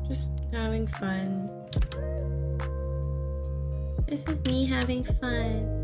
Just having fun. This is me having fun.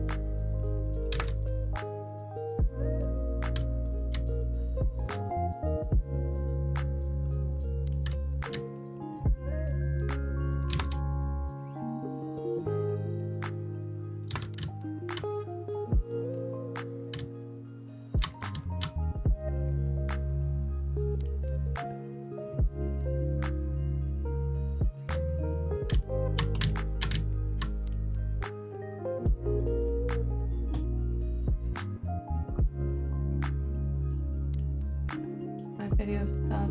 Video stop.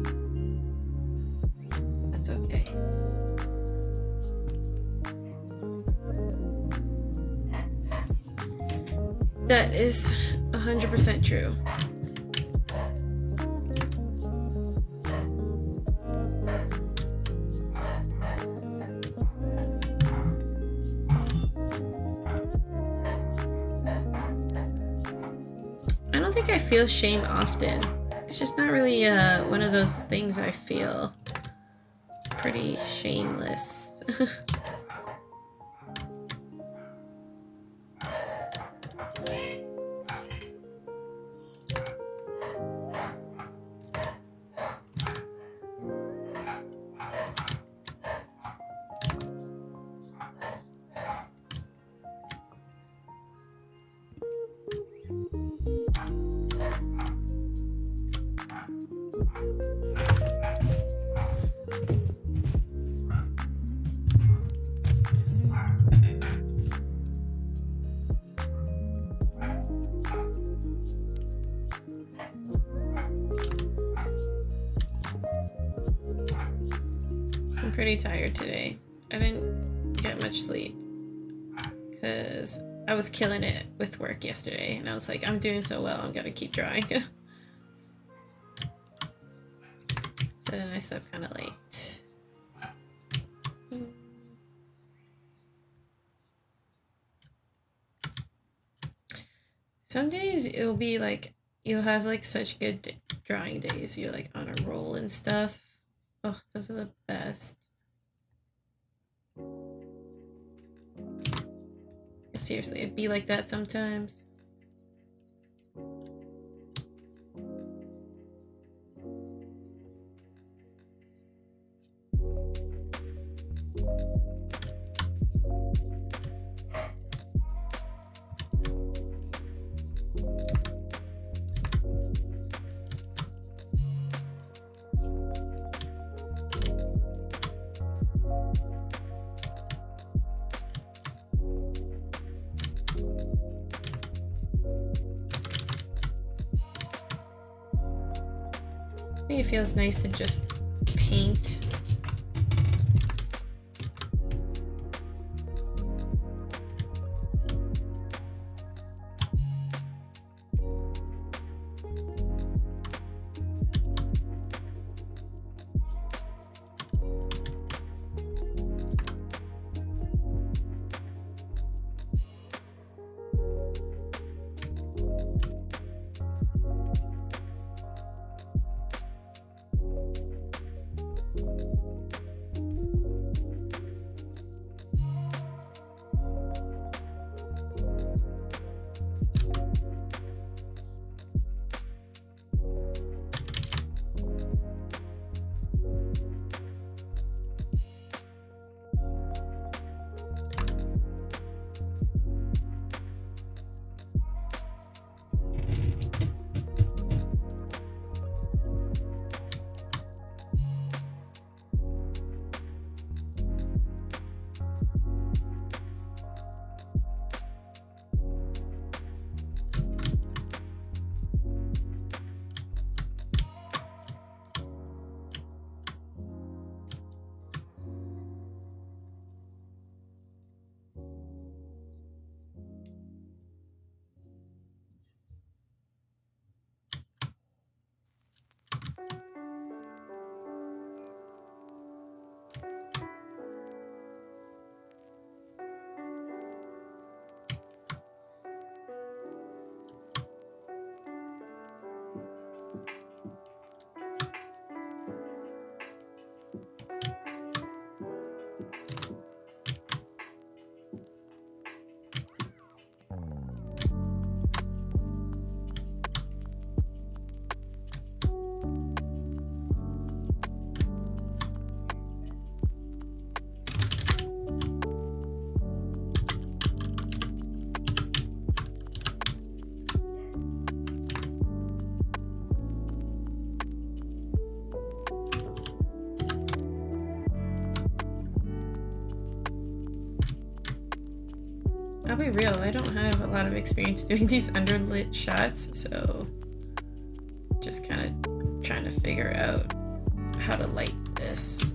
That's okay. That is 100% true. I don't think I feel shame often. It's just not really one of those things I feel pretty shameless. Pretty tired today. I didn't get much sleep because I was killing it with work yesterday, and I was like, I'm doing so well, I'm gonna keep drawing. So then I slept kind of late. Some days it'll be like you'll have like such good drawing days. You're like on a roll and stuff. Oh, those are the best. Seriously, it'd be like that sometimes. I think it feels nice to just paint. I'll be real, I don't have a lot of experience doing these underlit shots, so just kind of trying to figure out how to light this.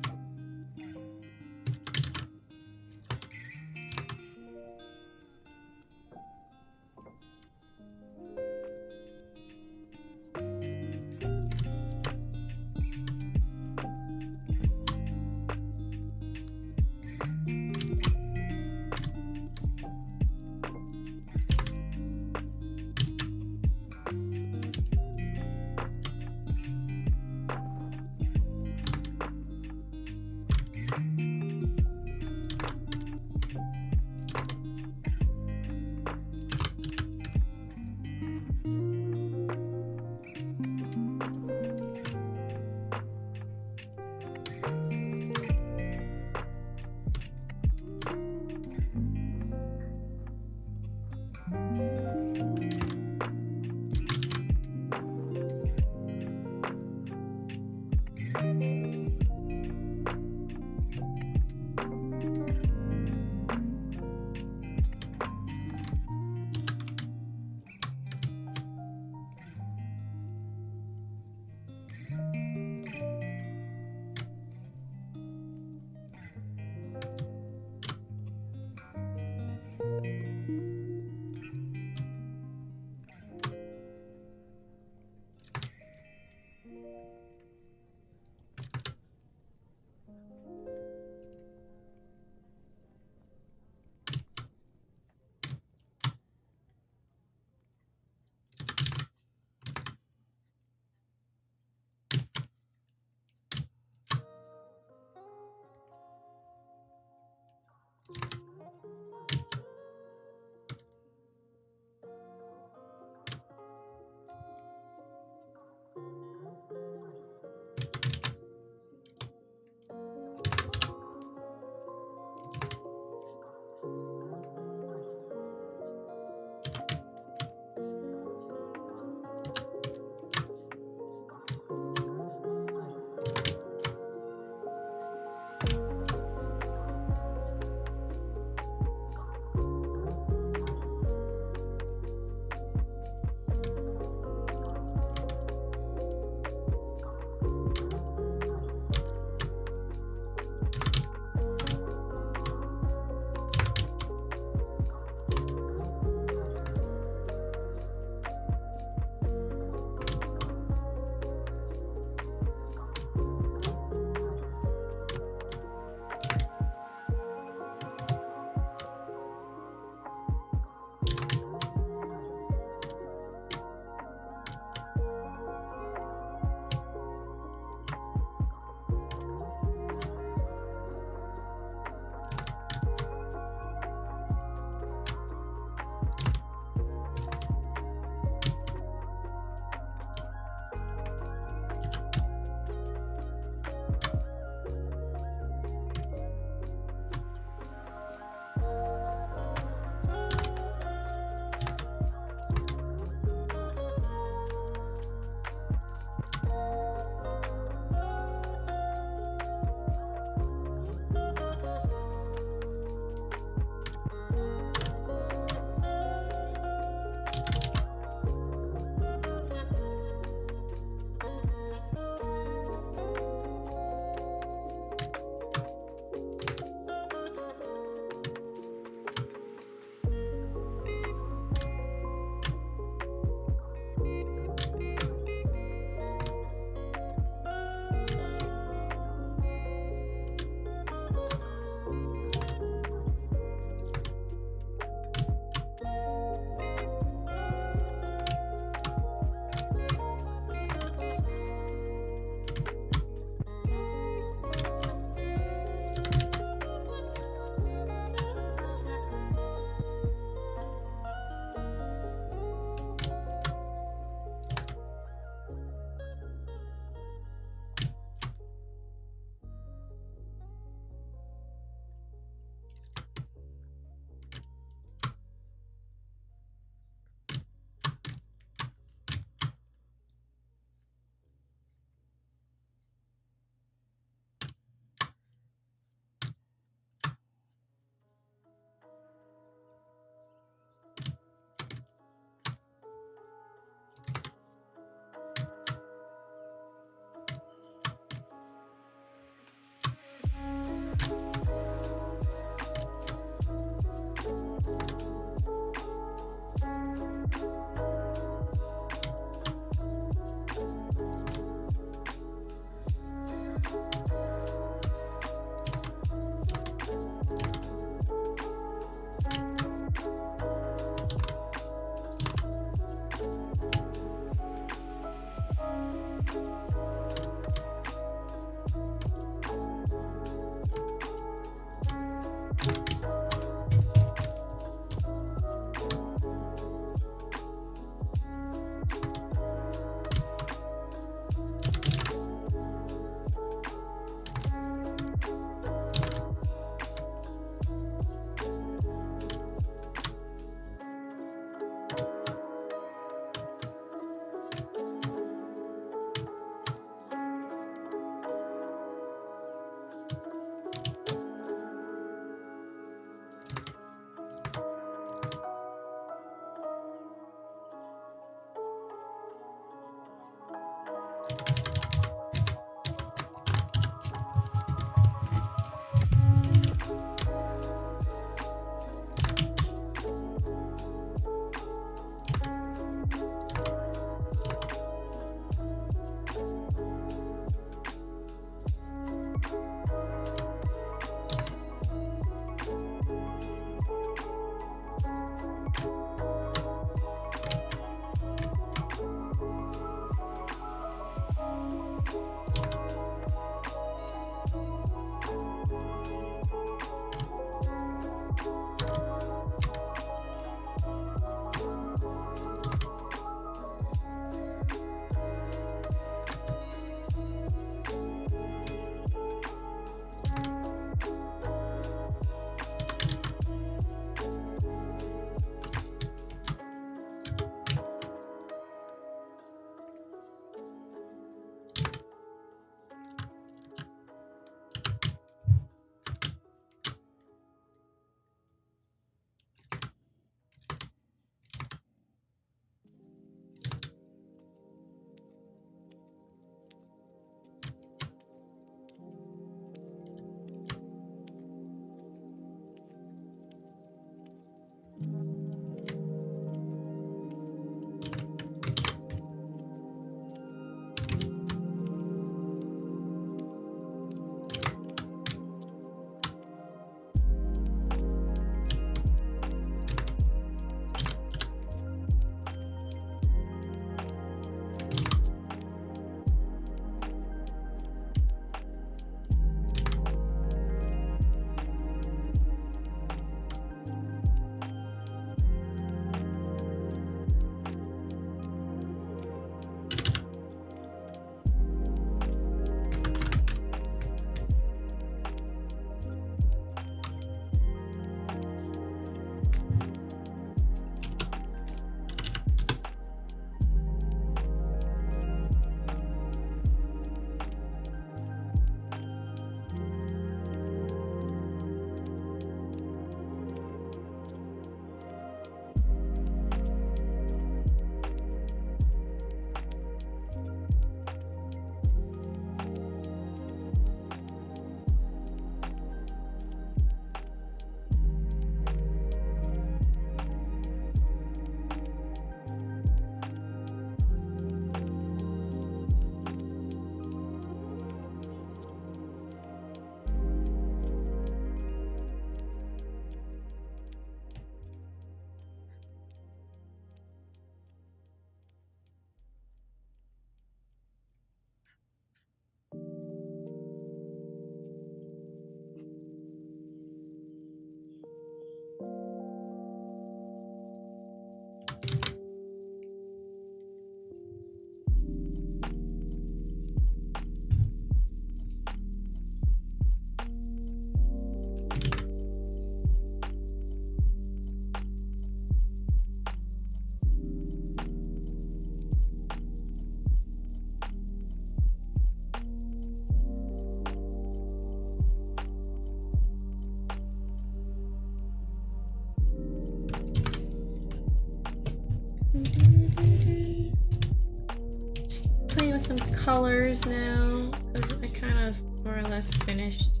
some colors now because I kind of more or less finished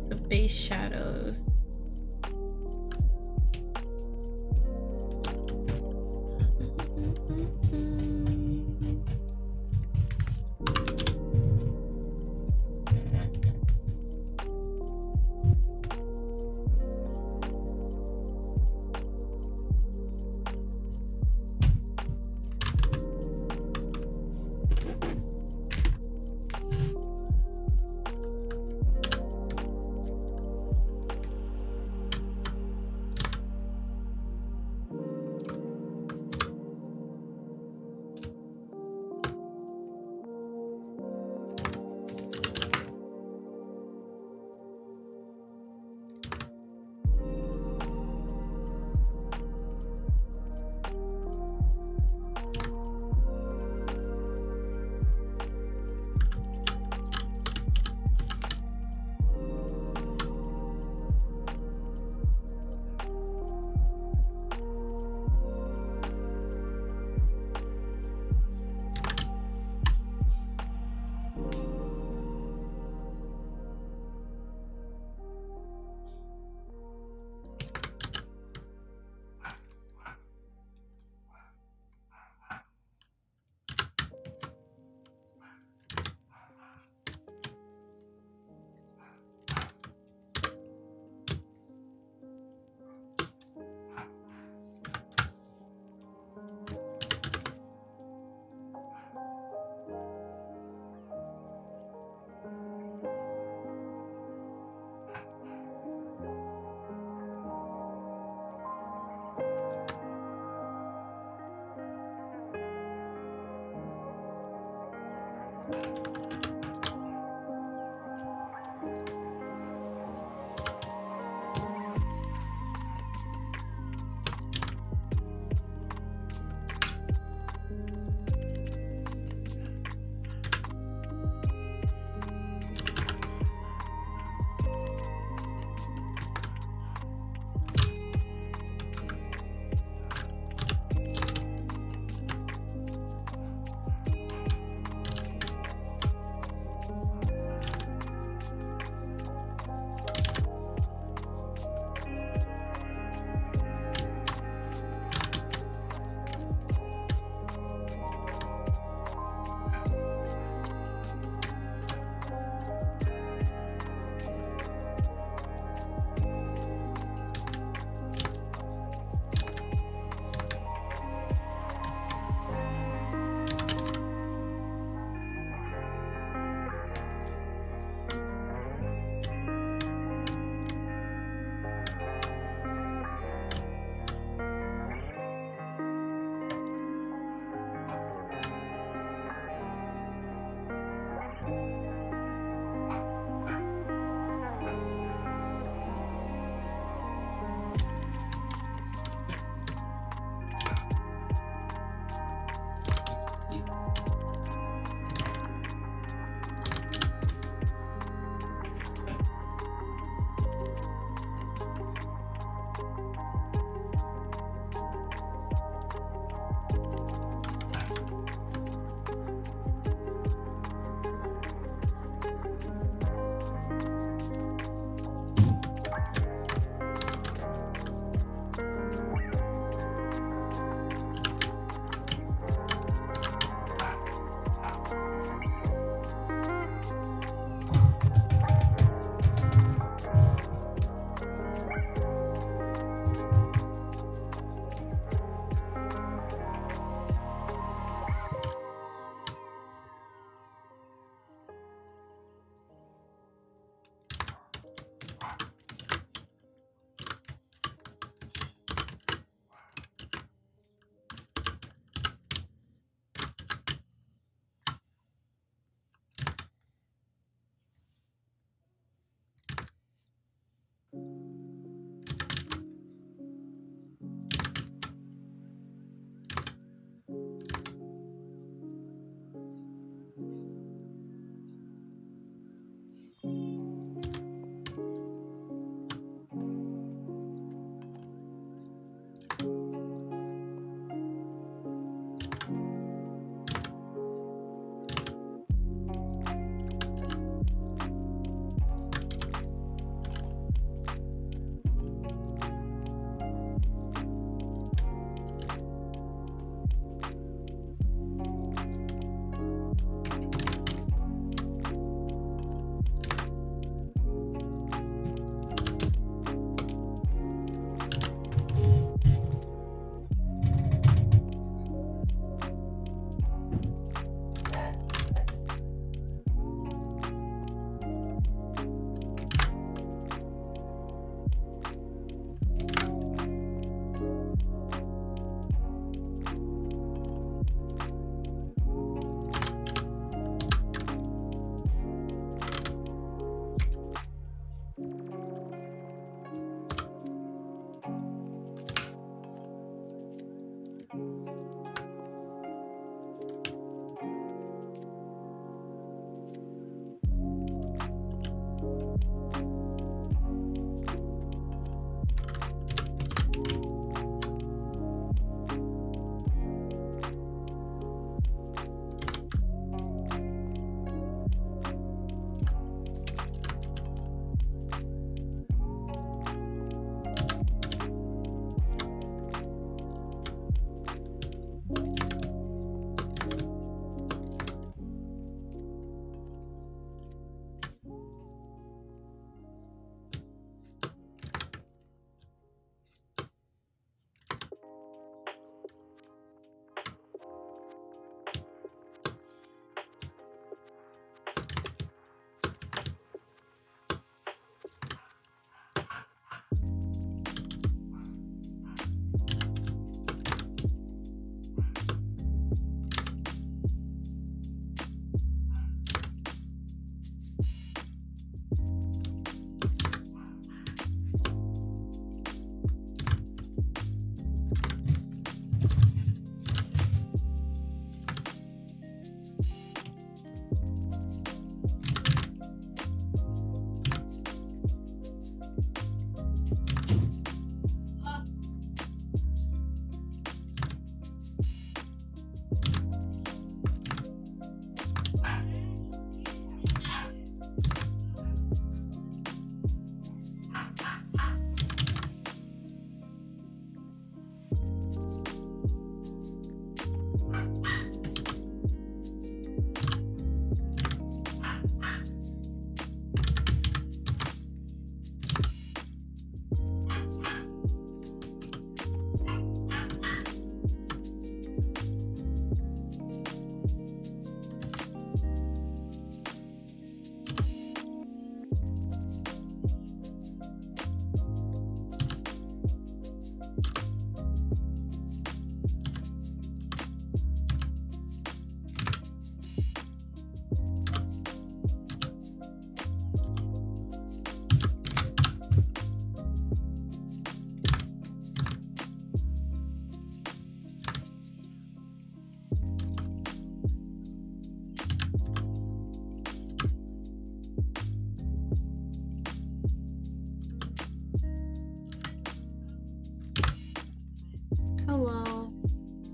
the base shadows.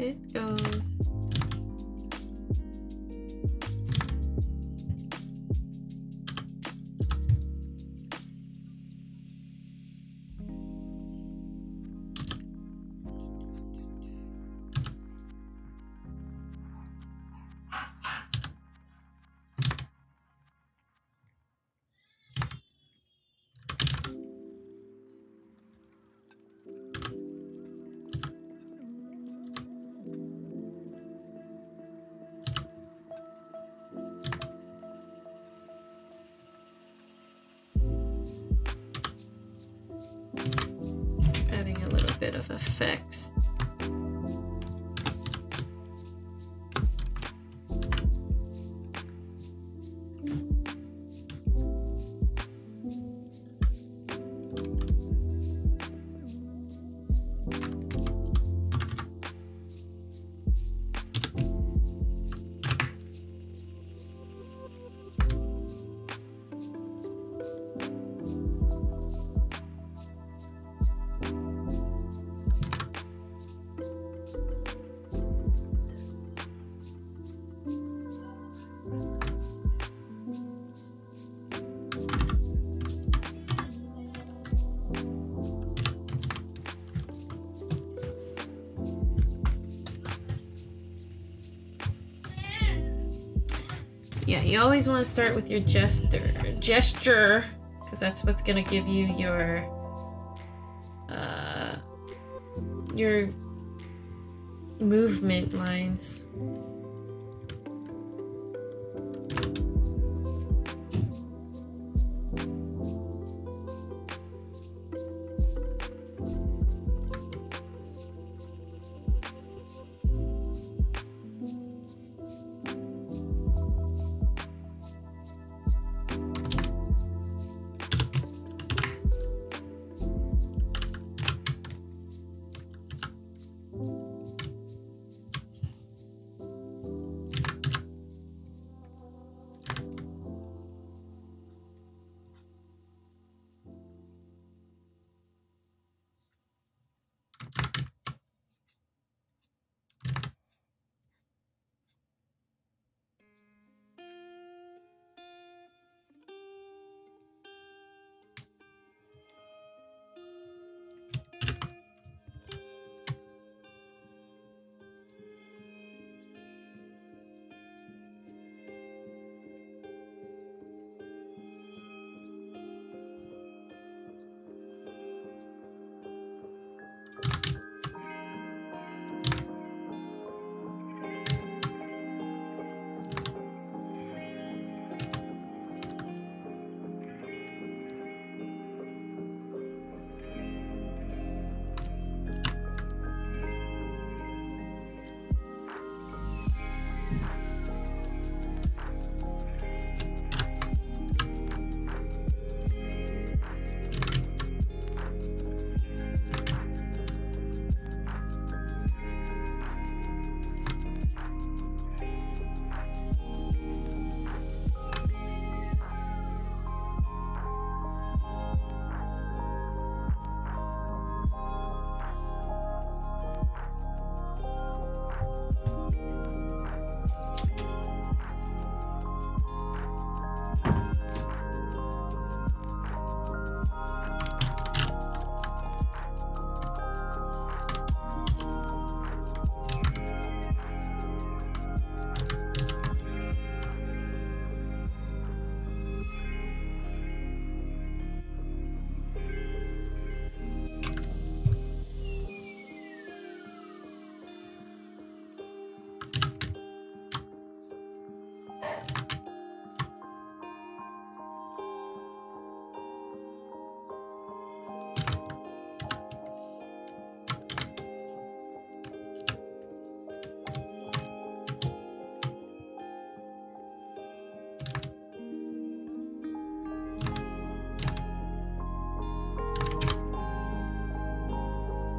it goes. Adding a little bit of effects. Yeah, you always want to start with your gesture, because that's what's gonna give you your movement lines.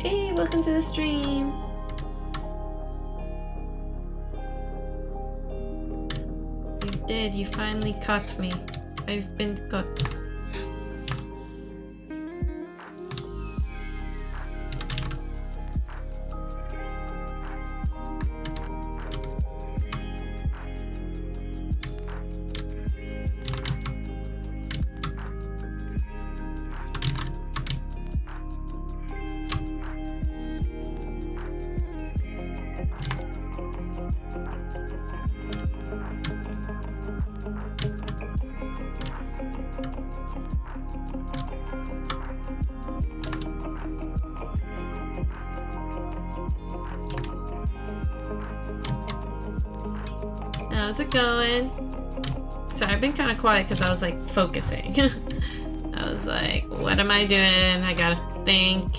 Hey, welcome to the stream. You did, you finally caught me. I've been caught. How's it going? So I've been kind of quiet because I was like focusing. I was like, what am I doing? I gotta think.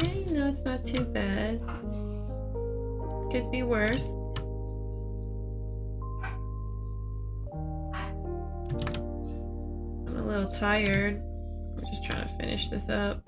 Yeah, you know, it's not too bad. Could be worse. I'm a little tired. I'm just trying to finish this up.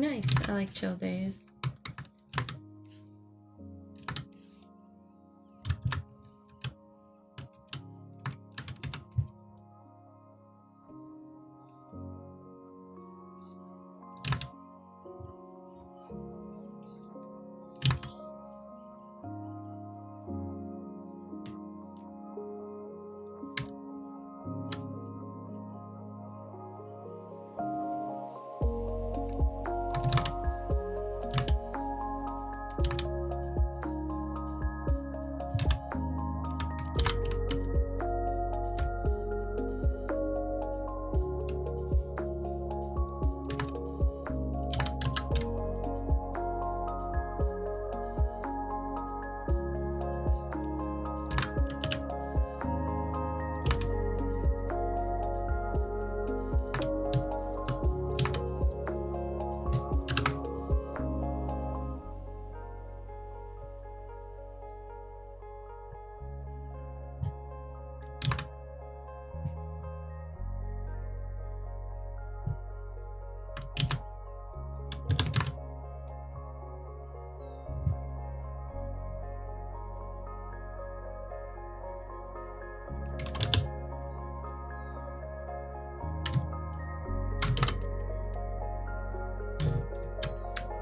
Nice. I like chill days.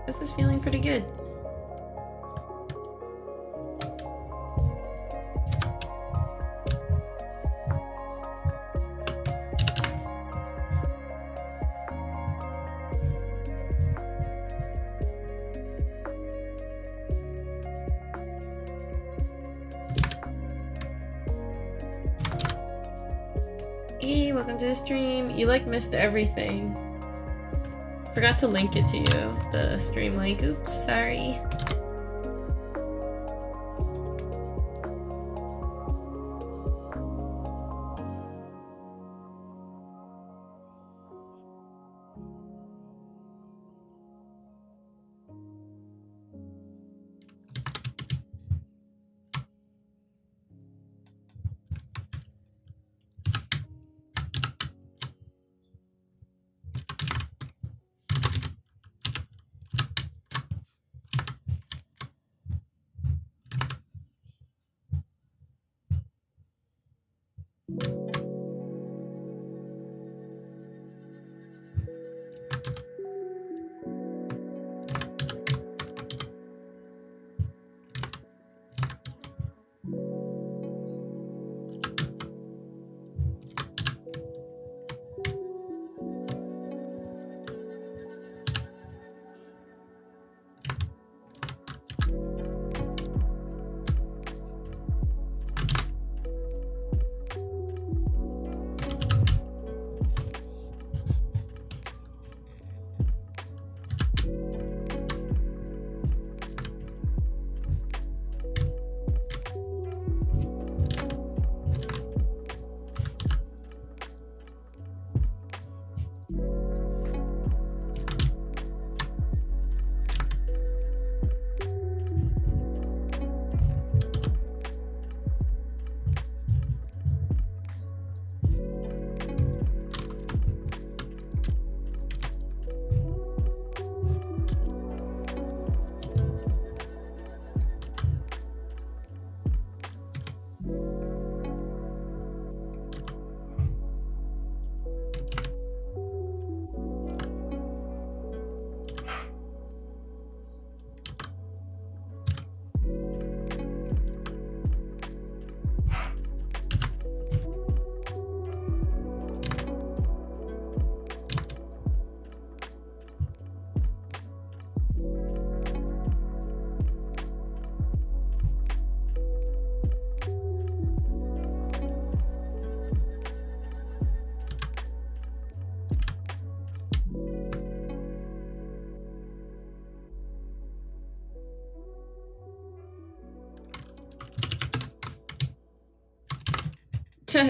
This is feeling pretty good. Hey, welcome to the stream. You like missed everything. Forgot to link it to you, the stream link. Oops, sorry.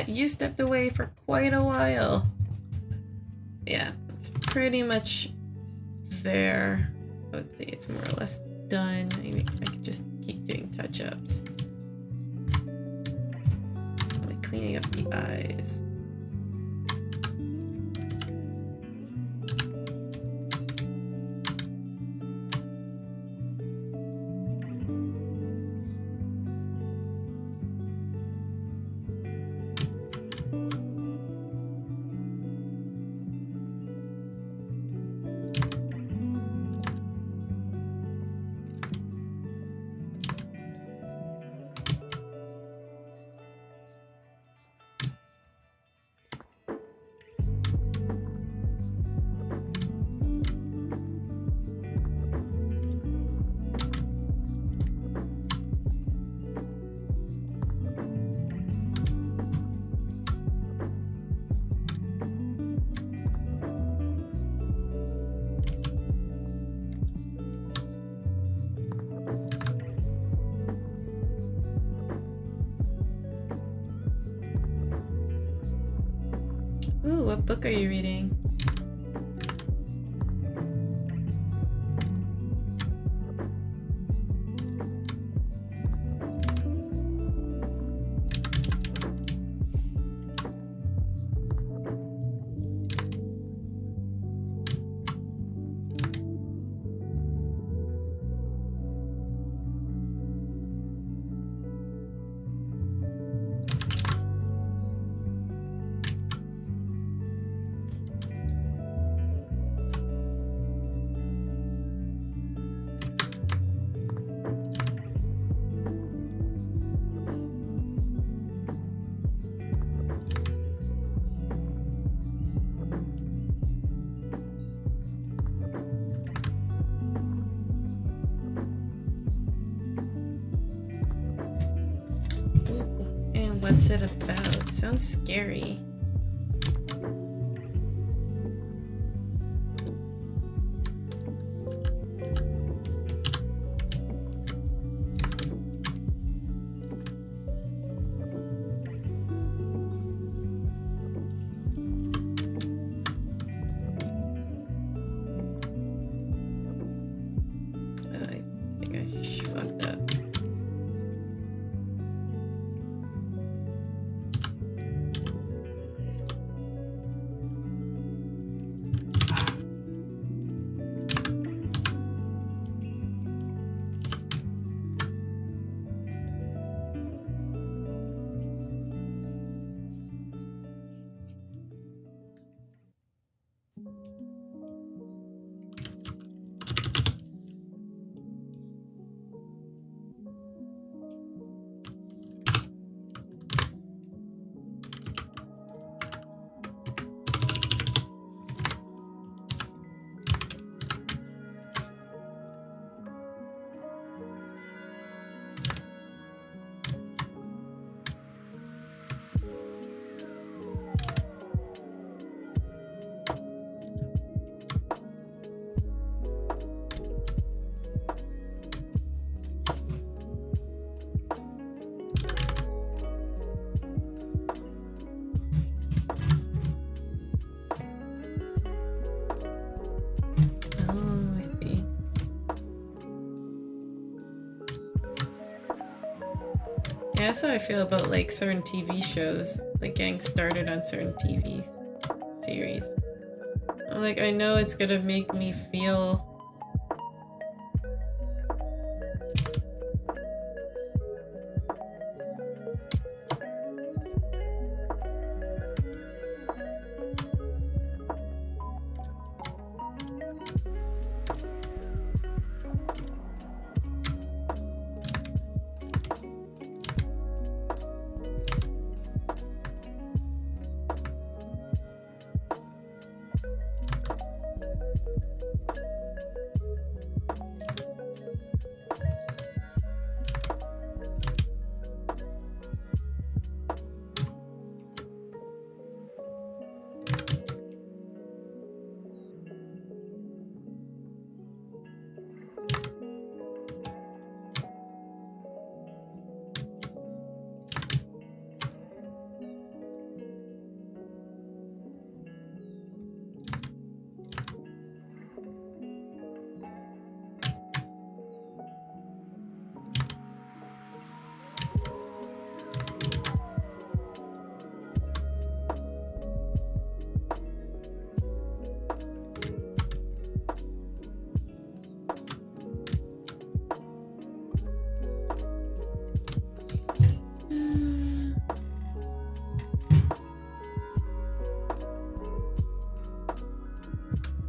You stepped away for quite a while. Yeah, it's pretty much there. Let's see, it's more or less done. Maybe I could just keep doing touch-ups. Like cleaning up the eyes. Ooh, what book are you reading? And what's it about? Sounds scary. I think I fucked up. Yeah, that's how I feel about like certain TV shows, like getting started on certain TV series. I'm like, I know it's gonna make me feel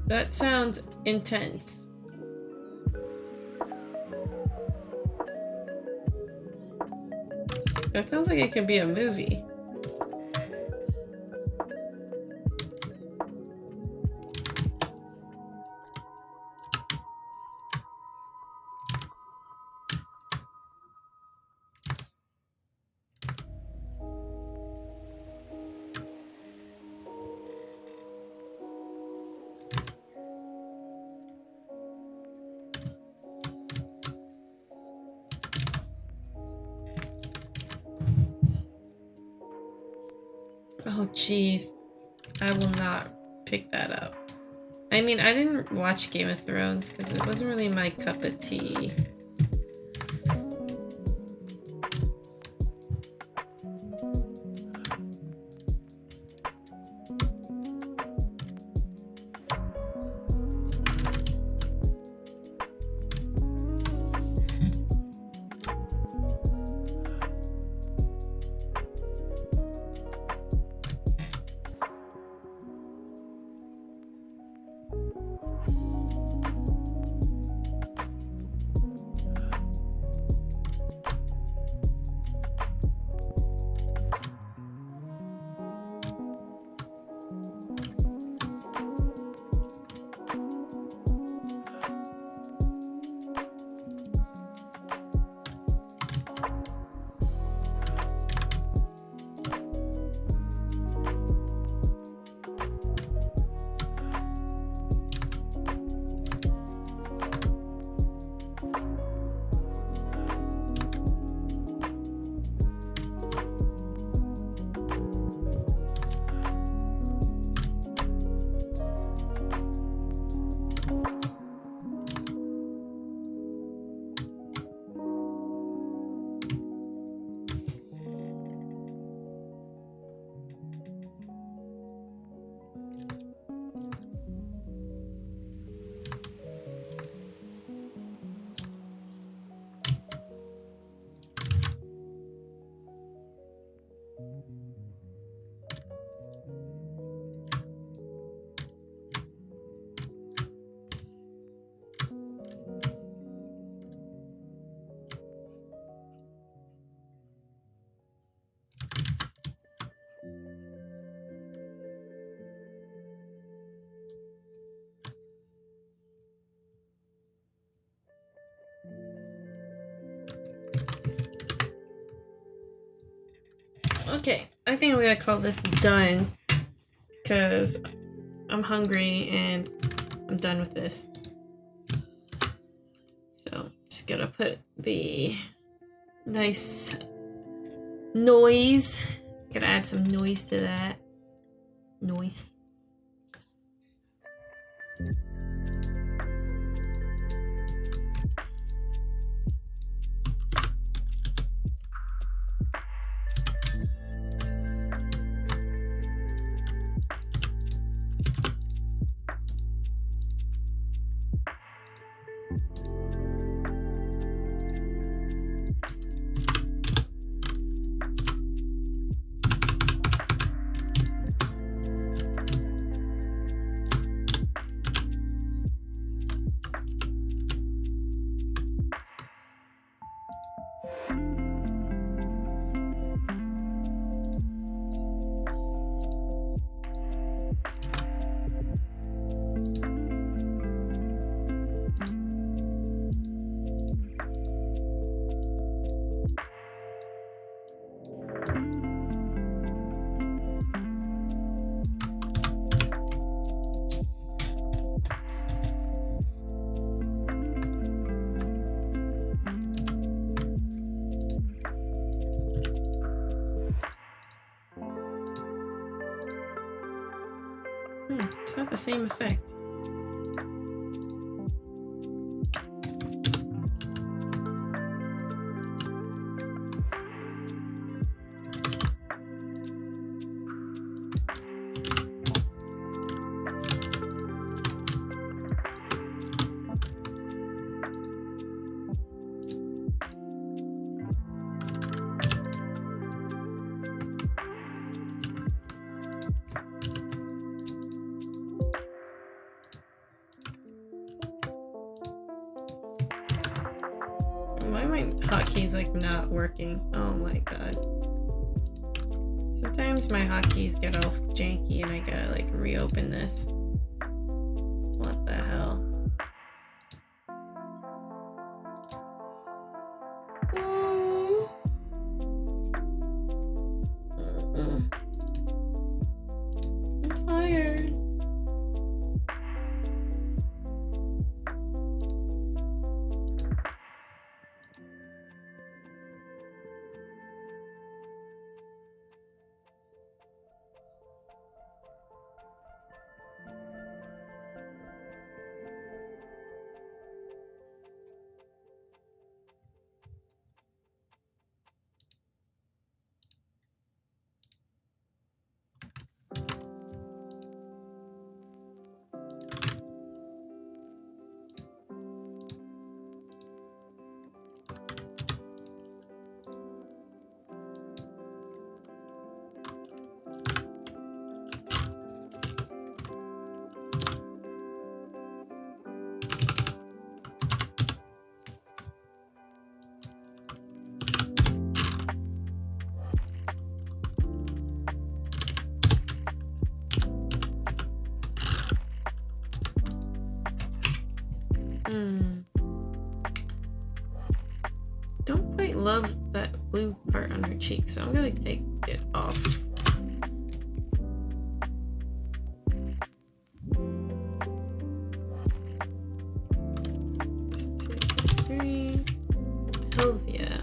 that sounds intense. That sounds like it could be a movie. Oh, jeez. I will not pick that up. I mean, I didn't watch Game of Thrones because it wasn't really my cup of tea. Okay, I think I'm gonna call this done because I'm hungry and I'm done with this. So just gonna put the nice noise. Gotta add some noise to that. Noise. It's not the same effect. Why are my hotkeys like not working? Oh my god. Sometimes my hotkeys get all janky and I gotta like reopen this. What the hell? I'm tired. Don't quite love that blue part on her cheek, so I'm gonna take it off. Just 2, 3. Hells yeah.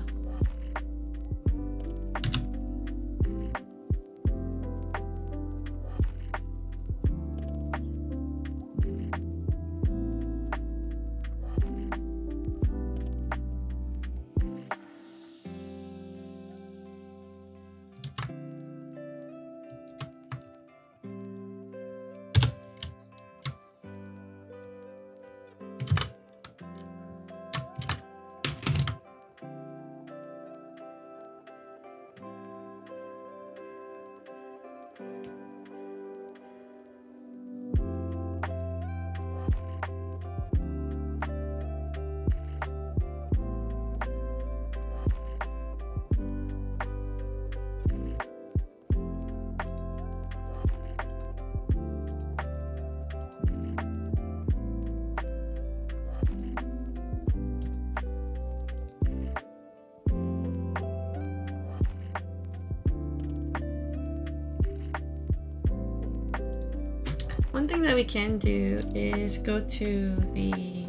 One thing that we can do is go to the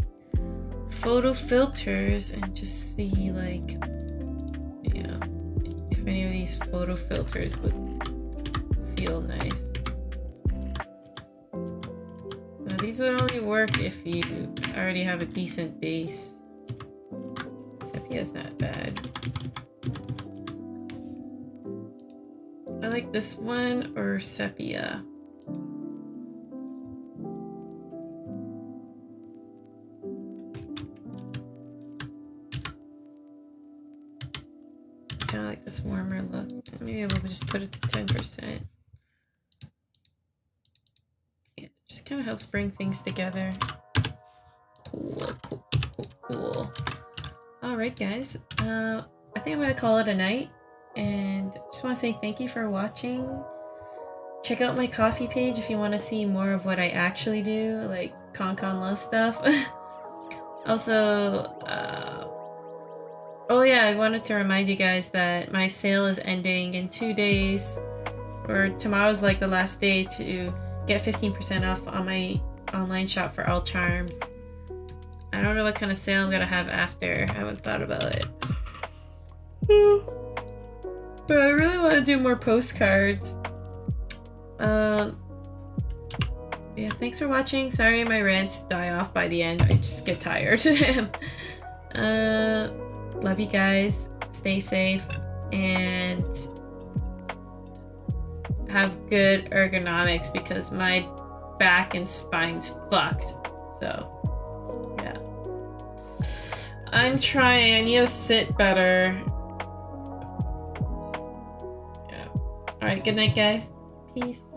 photo filters and just see, like, you know, if any of these photo filters would feel nice. Now, these would only work if you already have a decent base. Sepia's not bad. I like this one or sepia. Kind of like this warmer look. Maybe we'll just put it to 10%. Yeah, it just kind of helps bring things together. Cool, cool, cool, cool. Alright guys, I think I'm gonna call it a night, and just want to say thank you for watching. Check out my coffee page if you want to see more of what I actually do, like Con Love stuff. Also, oh yeah, I wanted to remind you guys that my sale is ending in 2 days, or tomorrow's like the last day to get 15% off on my online shop for all charms. I don't know what kind of sale I'm gonna have after. I haven't thought about it. But I really want to do more postcards. Yeah, thanks for watching. Sorry my rants die off by the end. I just get tired. Love you guys. Stay safe and have good ergonomics because my back and spine's fucked. So, yeah. I'm trying. I need to sit better. Yeah. Alright, good night, guys. Peace.